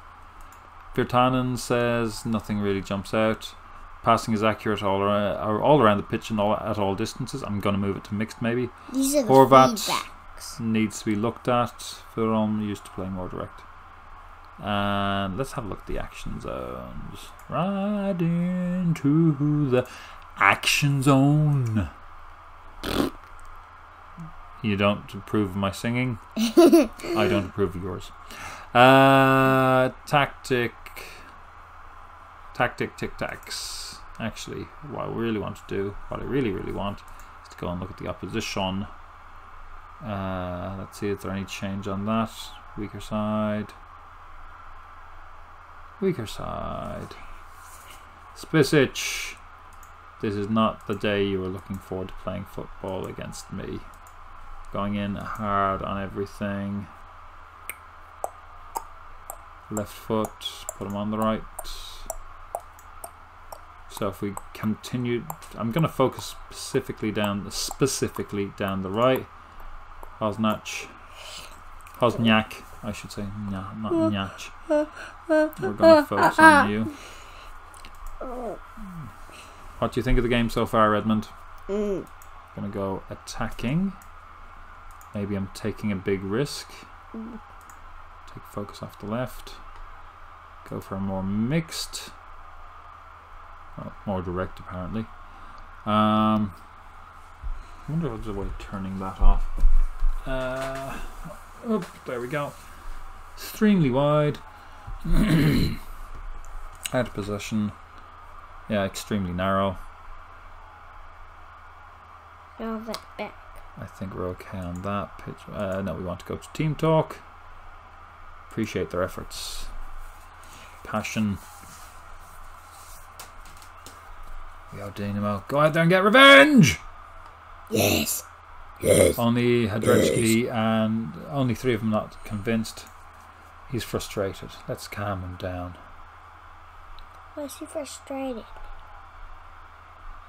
Virtanen says nothing really jumps out. Passing is accurate all around the pitch and at all distances. I'm going to move it to mixed maybe. These are the Horvat feedbacks. needs to be looked at. Fulham used to play more direct. And let's have a look at the action zones. Right into the action zone. You don't approve of my singing. I don't approve of yours. Tactic tic-tacs. Actually, what I really want to do, what I really want, is to go and look at the opposition. Let's see if there's any change on that. Weaker side. Spisic. This is not the day you were looking forward to playing football against me. Going in hard on everything. Left foot, put him on the right. So if we continue, I'm going to focus specifically down the right. Hosniak, I should say. No, not Nyach. We're going to focus on you. What do you think of the game so far, Redmond? Going to go attacking. Maybe I'm taking a big risk. Take focus off the left. Go for a more mixed. Well, more direct apparently. I wonder if there's a way of turning that off. Oh, there we go. Extremely wide. Out of possession. Yeah, extremely narrow. Back. I think we're okay on that pitch. No, we want to go to team talk. Appreciate their efforts. Passion. Yo, Dynamo, go out there and get revenge! Yes. Only Hadretsky and only 3 of them not convinced. He's frustrated. Let's calm him down. Why is he frustrated?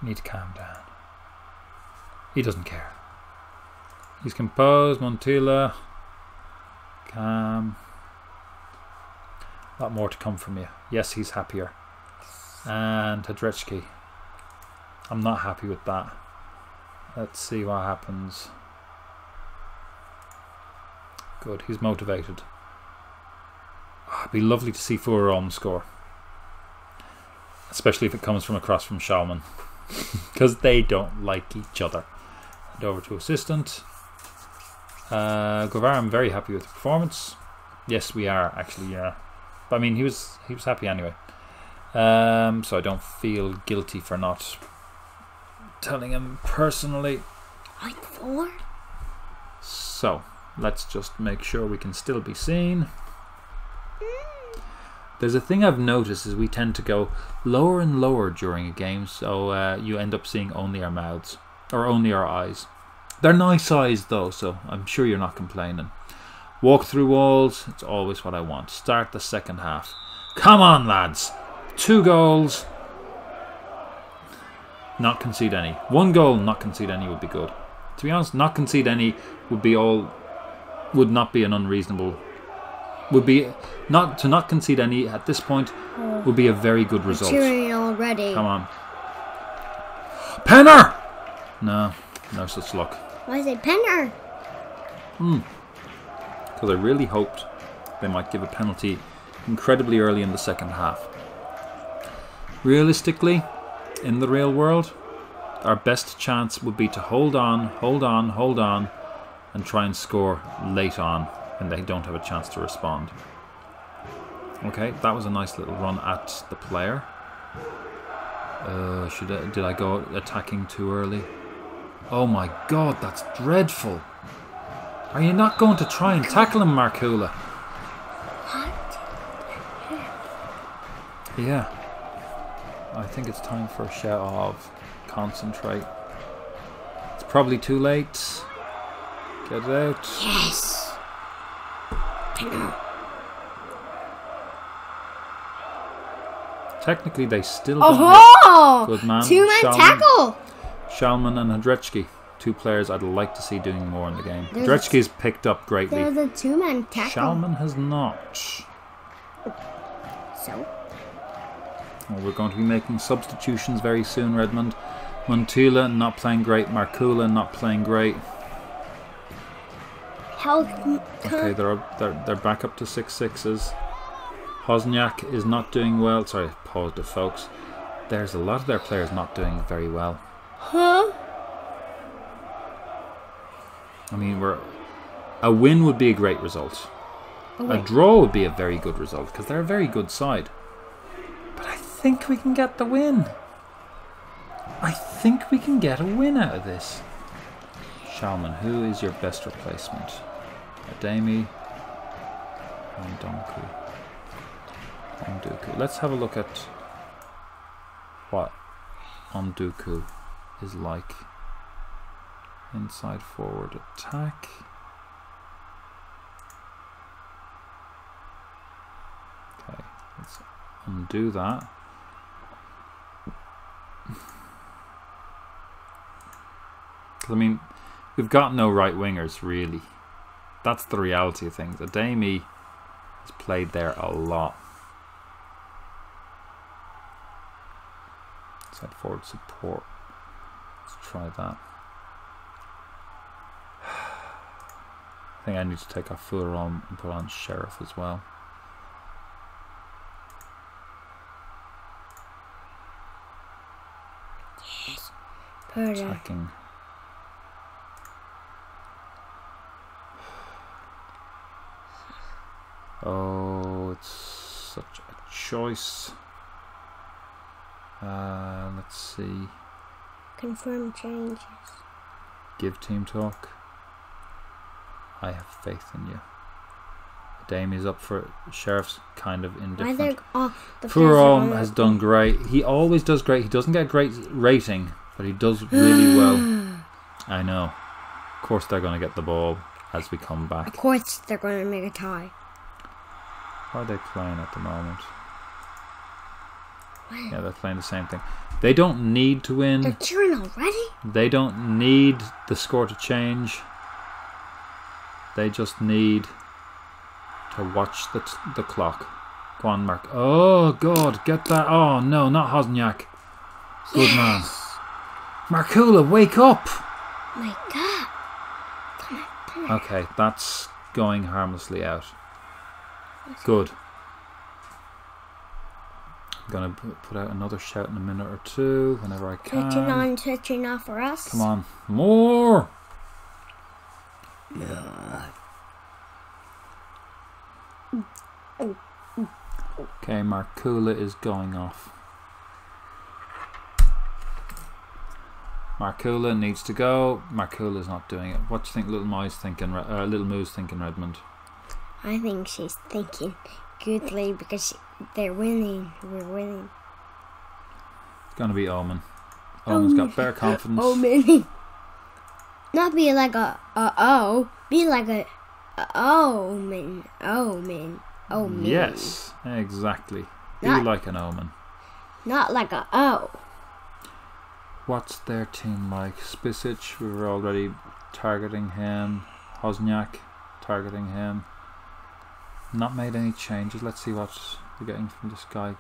You need to calm down. He doesn't care. He's composed. Montilla. Calm. A lot more to come from you. Yes, he's happier. And Hadretsky. I'm not happy with that. Let's see what happens. Good, he's motivated. Oh, it'd be lovely to see Fulham score. Especially if it comes from across from Schalman. Because they don't like each other. And over to assistant. Guevara, I'm very happy with the performance. Yes, we are actually, yeah. But I mean, he was happy anyway. So I don't feel guilty for not telling him personally. Like 4? So let's just make sure we can still be seen. There's a thing I've noticed is we tend to go lower and lower during a game, so you end up seeing only our mouths or only our eyes. They're nice eyes though, so I'm sure you're not complaining. Walk through walls, it's always what I want. Start the second half. Come on, lads. 2 goals. Not concede any. 1 goal, not concede any would be good. To be honest, not concede any would not be an unreasonable. Would be not concede any at this point would be a very good result. Cheering already. Come on. Penner! No such luck. Why is it Penner? Because I really hoped they might give a penalty incredibly early in the second half. Realistically, In the real world, our best chance would be to hold on, and try and score late on when they don't have a chance to respond. Okay, that was a nice little run at the player. Did I go attacking too early? Oh my god, that's dreadful. Are you not going to try and tackle him, Markula? Yeah. I think it's time for a shout of concentrate. It's probably too late. Get it out. Yes. Technically, they still don't Oh, good man. two-man tackle. Shalman and Hadrechki. Two players I'd like to see doing more in the game. Hadrechki's picked up greatly. There's a two-man tackle. Shalman has not. So? Well, we're going to be making substitutions very soon, Redmond. Montula not playing great. Markula not playing great. Okay, they're back up to 6-6s. Hozniak is not doing well. Sorry, paused it, folks. There's a lot of their players not doing very well. Huh? I mean, a win would be a great result. A draw would be a very good result because they're a very good side. But I think we can get the win. I think we can get a win out of this. Shalman, who is your best replacement? Ademi and Onduku. Let's have a look at what Onduku is like. Inside forward attack. Okay, let's undo that. I mean, we've got no right wingers really. That's the reality of things. Ademi has played there a lot. Side forward support. Let's try that. I think I need to take off Fularam and put on Sheriff as well. Yes. Attacking. Oh, it's such a choice. Let's see. Confirm changes. Give team talk. I have faith in you. Ademi's up for it. Sheriff's kind of indifferent. Fularam has done great. He always does great. He doesn't get great rating, but he does really well. I know. Of course they're going to get the ball as we come back. Of course they're going to make a tie. How are they playing at the moment? Yeah, they're playing the same thing. They don't need to win. They're cheering already? They don't need the score to change. They just need to watch the clock. Go on, Mark. Oh, God, get that. Oh, no, not Hozniak. Good man. Markula, wake up. My God. Come on. Okay, that's going harmlessly out. Good. I'm going to put out another shout in a minute or two, whenever I can. Touching on, touching off for us. Come on. More. Okay, Markula is going off. Markula needs to go. Markula's not doing it. What do you think Little Moo's thinking, Redmond? I think she's thinking goodly because they're winning. We're winning. It's going to be Omen. Omen's got better confidence. Omen. Not be like a O. Be like a Omen. Omen. Omen. Yes, exactly. Be like an Omen. Not like a O. What's their team like? Spicic, we were already targeting him. Hozniak, targeting him. Not made any changes. Let's see what we're getting from this guy.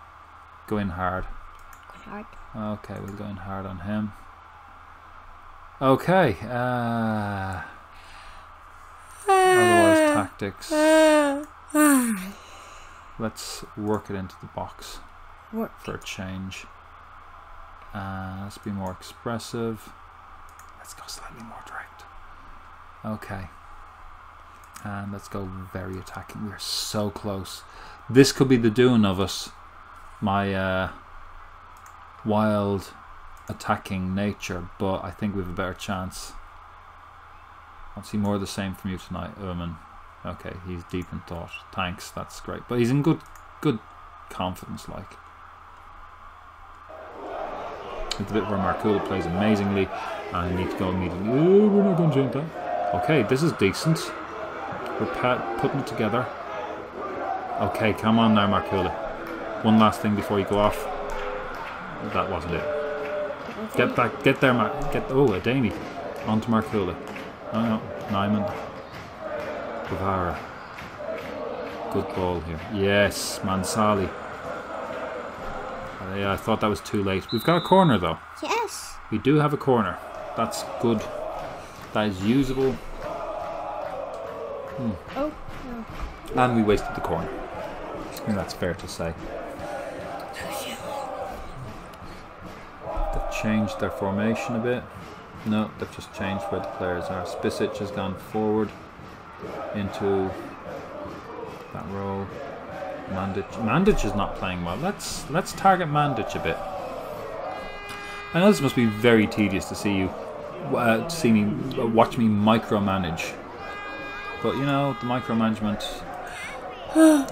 Go in hard. Okay, we'll go in hard on him. Okay. Otherwise, tactics. Let's work it into the box for a change. Let's be more expressive. Let's go slightly more direct. Okay. And let's go very attacking. We're so close. This could be the doing of us. My wild attacking nature, but I think we have a better chance. I'll see more of the same from you tonight, Erman. Okay, he's deep in thought. Thanks, that's great. But he's in good confidence, like. It's a bit where Markula plays amazingly. I need to go immediately. Oh, we're not going to change that. Okay, this is decent. We're putting it together. Okay, come on now, Markula. One last thing before you go off. That wasn't it. Get back, get there, oh, Adani. On to Markula. Oh no, Nyman. Guevara. Good ball here. Yes, Mansali. Yeah, I thought that was too late. We've got a corner though. Yes. We do have a corner. That's good. That is usable. Oh, no. And we wasted the corner. I think that's fair to say. They've changed their formation a bit. No, they've just changed where the players are. Spicic has gone forward into that role. Mandic is not playing well. Let's target Mandic a bit. I know this must be very tedious to see you, watch me micromanage. But you know, the micromanagement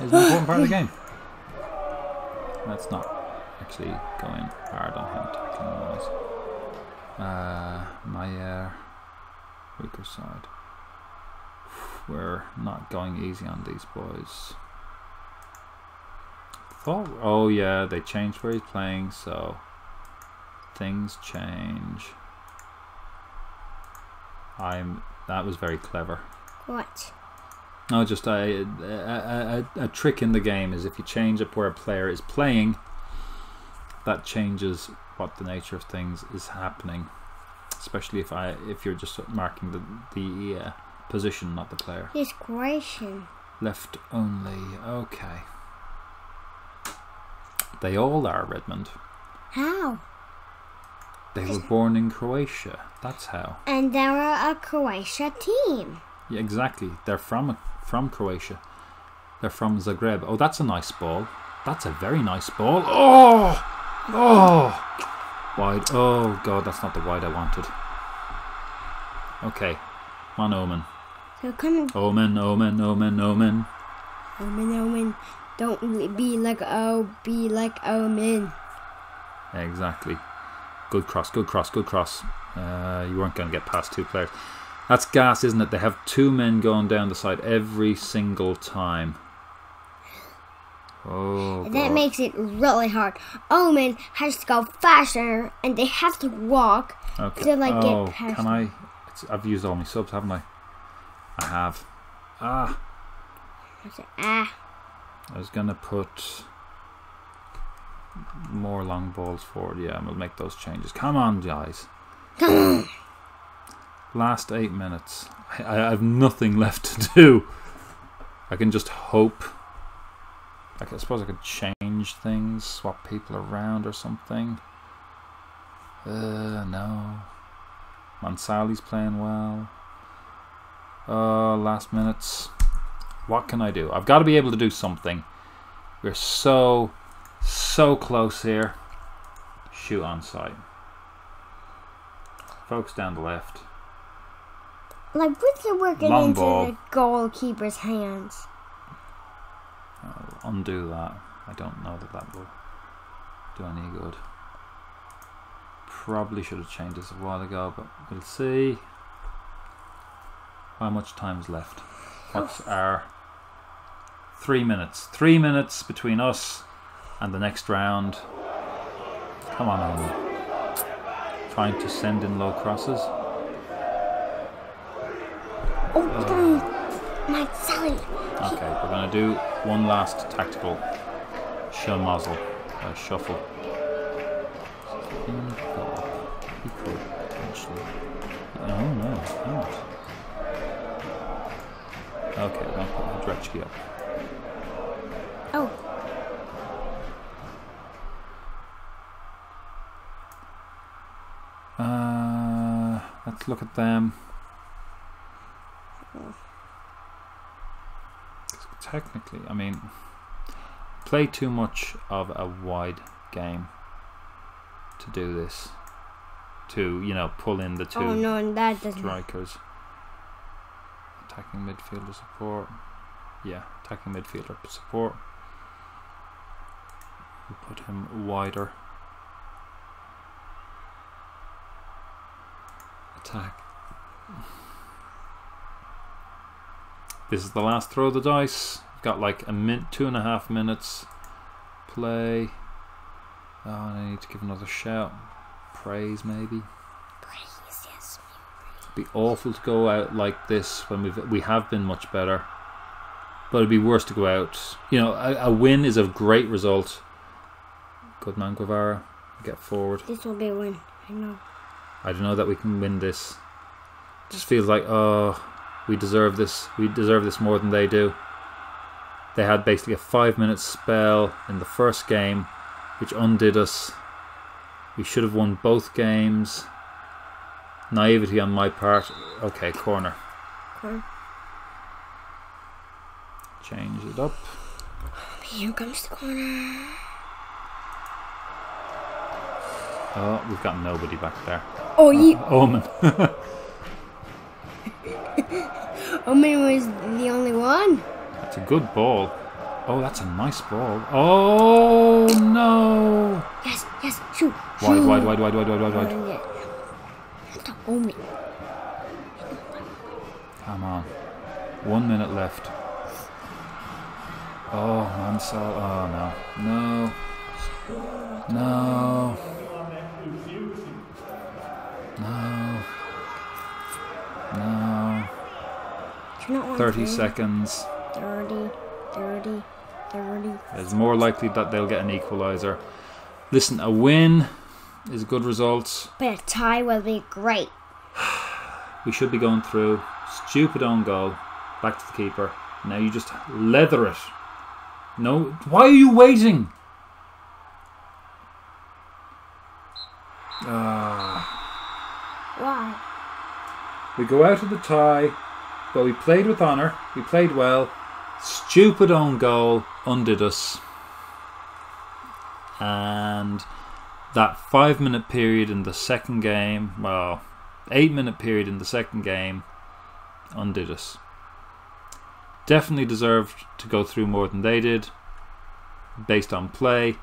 is an important part of the game. Let's not actually go in hard on him attacking wise. Mayer, weaker side. We're not going easy on these boys. Oh yeah, they changed where he's playing, so things change. That was very clever. What? No, just a trick in the game is if you change up where a player is playing, that changes what the nature of things is happening. Especially if you're just marking the position, not the player. He's Croatian. Left only. Okay. They all are, Redmond. How? They were born in Croatia. That's how. And they're a Croatia team. Yeah, exactly. They're from Croatia. They're from Zagreb. Oh, that's a nice ball. That's a very nice ball. Oh! Oh! Wide. Oh, God, that's not the wide I wanted. Okay. Come on, Omen. So come Omen. Omen. Don't be like be like Omen. Exactly. Good cross. You weren't going to get past two players. That's gas, isn't it? They have two men going down the side every single time. Oh, That God. makes it really hard. Omen has to go faster, and they have to walk Okay. to get past. Can I? I've used all my subs, haven't I? I have. I was gonna put more long balls forward. Yeah, and we'll make those changes. Come on, guys. Last 8 minutes. I have nothing left to do. I can just hope. I suppose I could change things, swap people around or something. No. Mansali's playing well. Last minutes. What can I do? I've got to be able to do something. We're so close here. Shoot on sight. Focus down the left. Like, what's it working Long into ball. the goalkeeper's hands? I'll undo that. I don't know that will do any good. Probably should have changed this a while ago, but we'll see. How much time's left? What's our 3 minutes? 3 minutes between us and the next round. Come on, Owen. Trying to send in low crosses. My Sally. Okay, we're going to do one last tactical shuffle. He could potentially. Oh no, he's not. Okay, we're going to put Drechki up. Oh. look at them. Technically, I mean, play too much of a wide game to do this. To, you know, pull in the two that doesn't. strikers. Attacking midfielder support. Yeah, attacking midfielder support. We'll put him wider. Attack. This is the last throw of the dice. We've got like 2.5 minutes. Play. Oh, I need to give another shout. Praise, maybe. Praise, yes. It'd be awful to go out like this when we have been much better. But it'd be worse to go out. You know, a win is a great result. Good man, Guevara. Get forward. This will be a win. I know. I don't know that we can win this. It just feels like, oh, we deserve this. We deserve this more than they do. They had basically a 5-minute spell in the first game, which undid us. We should have won both games. Naivety on my part. Okay, corner. Change it up. Here comes the corner. Oh, we've got nobody back there. Oh, you. Omen. Omen was the only one. That's a good ball. Oh, that's a nice ball. Oh, no. Yes, shoot. Wide. Yeah. That's the Omen. Come on. 1 minute left. Oh, Mansell. Oh, no. No. 30 seconds. 30. It's more likely that they'll get an equaliser. Listen, a win is a good result. But a tie will be great. We should be going through. Stupid own goal. Back to the keeper. Now you just leather it. No, why are you waiting? Why? We go out of the tie, but we played with honour. We played well. Stupid own goal undid us. And that 5-minute period in the second game, well, 8-minute period in the second game undid us. Definitely deserved to go through more than they did, based on play.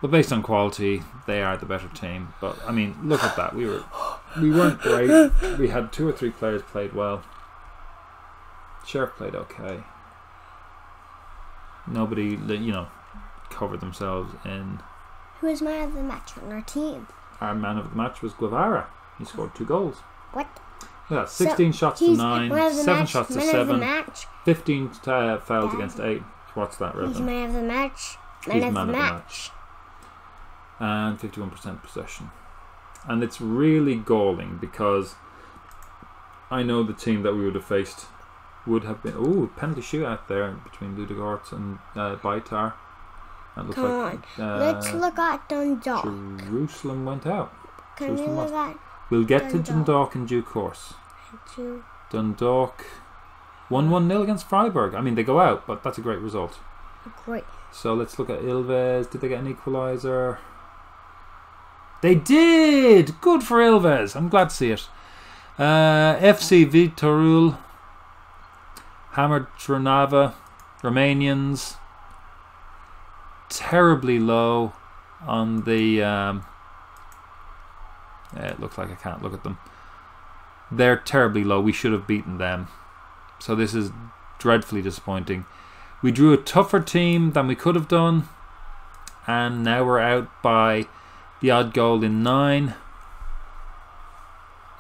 But based on quality, they are the better team. But I mean, look at that. We weren't great. We had 2 or 3 players played well. Sheriff played okay. Nobody, you know, covered themselves in. Who was man of the match on our team? Our man of the match was Guevara. He scored 2 goals. What? Yeah, 16 shots to 9, 7 shots to 7, 15 fouls against 8. What's that, Ribbon? He's man of the match. He's man of the match. And 51% possession. And it's really galling because I know the team that we would have faced would have been... Ooh, penalty shootout there between Ludogorets and Baitar. That looks Come on, let's look at Dundalk. Jerusalem went out. Can we look at... We'll get to Dundalk in due course. Dundalk 1-0 against Freiburg. I mean, they go out, but that's a great result. Great. So let's look at Ilves. Did they get an equaliser? They did! Good for Ilves. I'm glad to see it. FC Viitorul, Hammer Trnava, Romanians. Terribly low on the... it looks like I can't look at them. They're terribly low. We should have beaten them. So this is dreadfully disappointing. We drew a tougher team than we could have done. And now we're out by the odd goal in 9.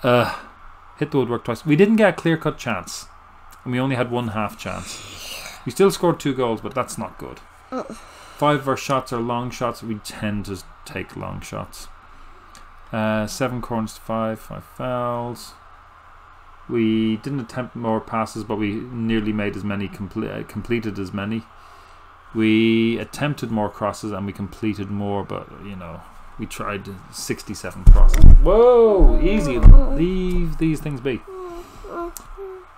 Hit the woodwork twice. We didn't get a clear-cut chance. And we only had 1 half chance. We still scored 2 goals, but that's not good. 5 of our shots are long shots. We tend to take long shots. 7 corners to 5 fouls. We didn't attempt more passes, but we nearly made as many, completed as many. We attempted more crosses and we completed more, but you know, We tried 67 crosses. Whoa, easy. Leave these things be.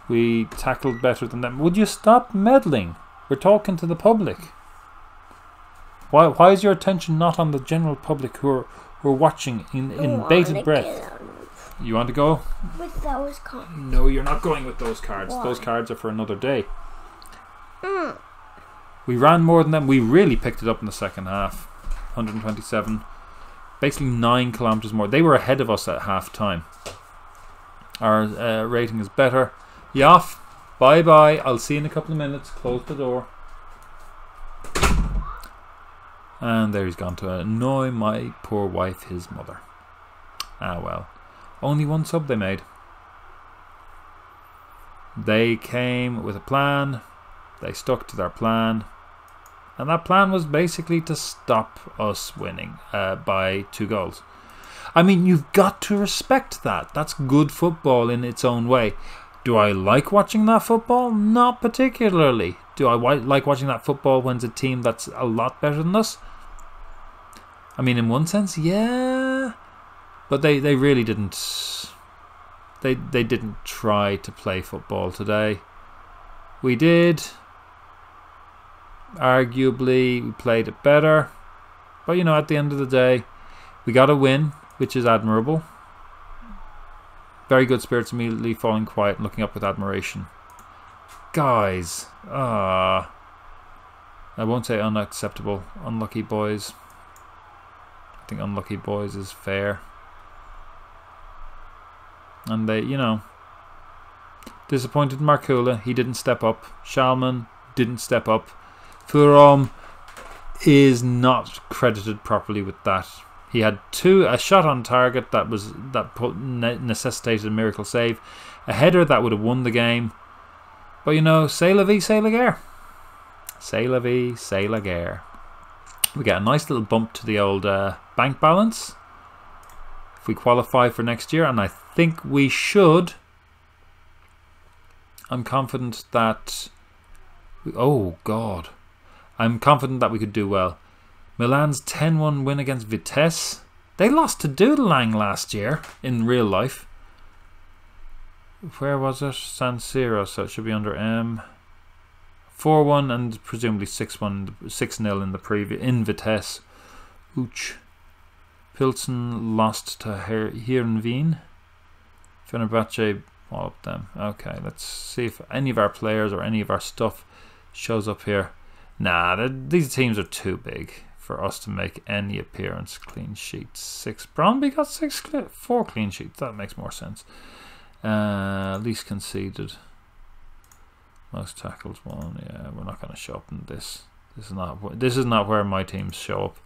We tackled better than them. Would you stop meddling? We're talking to the public. Why is your attention not on the general public who are watching in bated breath? You want to go? With those cards. No, you're not going with those cards. Why? Those cards are for another day. We ran more than them. We really picked it up in the second half. 127. Basically 9 kilometers more. They were ahead of us at half time. Our rating is better. You off? Bye bye. I'll see you in a couple of minutes. Close the door. And there he's gone to annoy my poor wife, his mother. Ah well. Only one sub they made. They came with a plan. They stuck to their plan. And that plan was basically to stop us winning by 2 goals. I mean, you've got to respect that. That's good football in its own way. Do I like watching that football? Not particularly. Do I like watching that football when it's a team that's a lot better than us? I mean, in one sense, yeah. But they really didn't. They didn't try to play football today. We did. Arguably, we played it better. But, you know, at the end of the day, we got a win, which is admirable. Very good spirits immediately falling quiet and looking up with admiration. Guys. I won't say unacceptable. Unlucky boys. I think unlucky boys is fair. And they, you know, disappointed Markula. He didn't step up. Shalman didn't step up. Furom is not credited properly with that. He had a shot on target that necessitated a miracle save, a header that would have won the game. But you know, c'est la vie, c'est la guerre. C'est la vie, c'est la guerre. We get a nice little bump to the old bank balance if we qualify for next year, and I think we should. I'm confident that. Oh God. I'm confident that we could do well. Milan's 10-1 win against Vitesse. They lost to Doodling last year in real life. Where was it? San Siro, so it should be under M. 4-1 and presumably 6-0 in the previous in Vitesse. Ouch. Pilsen lost to Heerenveen. Fenerbahce walloped them. Okay, let's see if any of our players or any of our stuff shows up here. Nah, these teams are too big for us to make any appearance. Clean sheets. Brøndby got 4 clean sheets. That makes more sense. Least conceded. Most tackles 1. Yeah, we're not going to show up in this. This is not where my teams show up.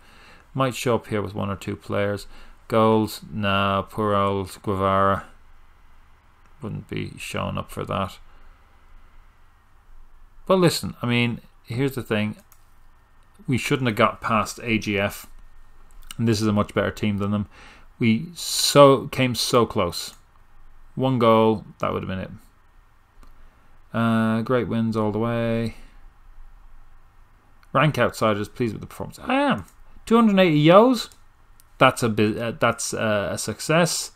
Might show up here with 1 or 2 players. Goals. Nah, poor old Guevara wouldn't be showing up for that. But listen, I mean, here's the thing. We shouldn't have got past AGF. And this is a much better team than them. We came so close. 1 goal, that would have been it. Great wins all the way. Rank Outsiders, pleased with the performance. I am. 280 yos. That's a success.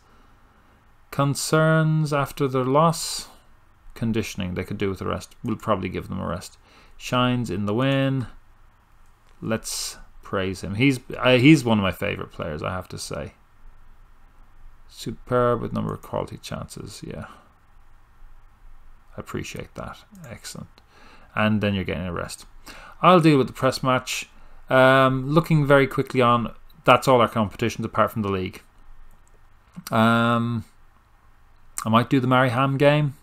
Concerns after their loss. Conditioning, they could do with the rest. We'll probably give them a rest. Shines in the win. Let's praise him. He's one of my favourite players, I have to say. Superb with number of quality chances. Yeah, I appreciate that. Excellent. And then you're getting a rest. I'll deal with the press match. Looking very quickly on, that's all our competitions apart from the league. I might do the Mariehamn game.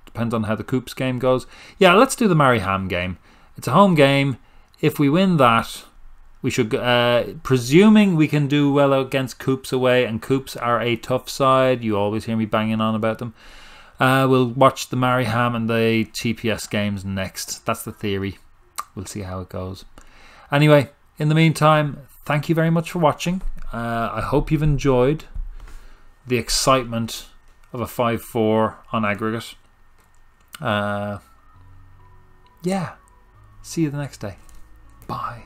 Depends on how the Coops game goes. Yeah, let's do the Mariehamn game. It's a home game. If we win that, we should, presuming we can do well against Coops away, and Coops are a tough side. You always hear me banging on about them. We'll watch the Mariehamn and the TPS games next. That's the theory. We'll see how it goes. Anyway, in the meantime, thank you very much for watching. I hope you've enjoyed the excitement of a 5-4 on aggregate. Yeah. See you the next day. Bye.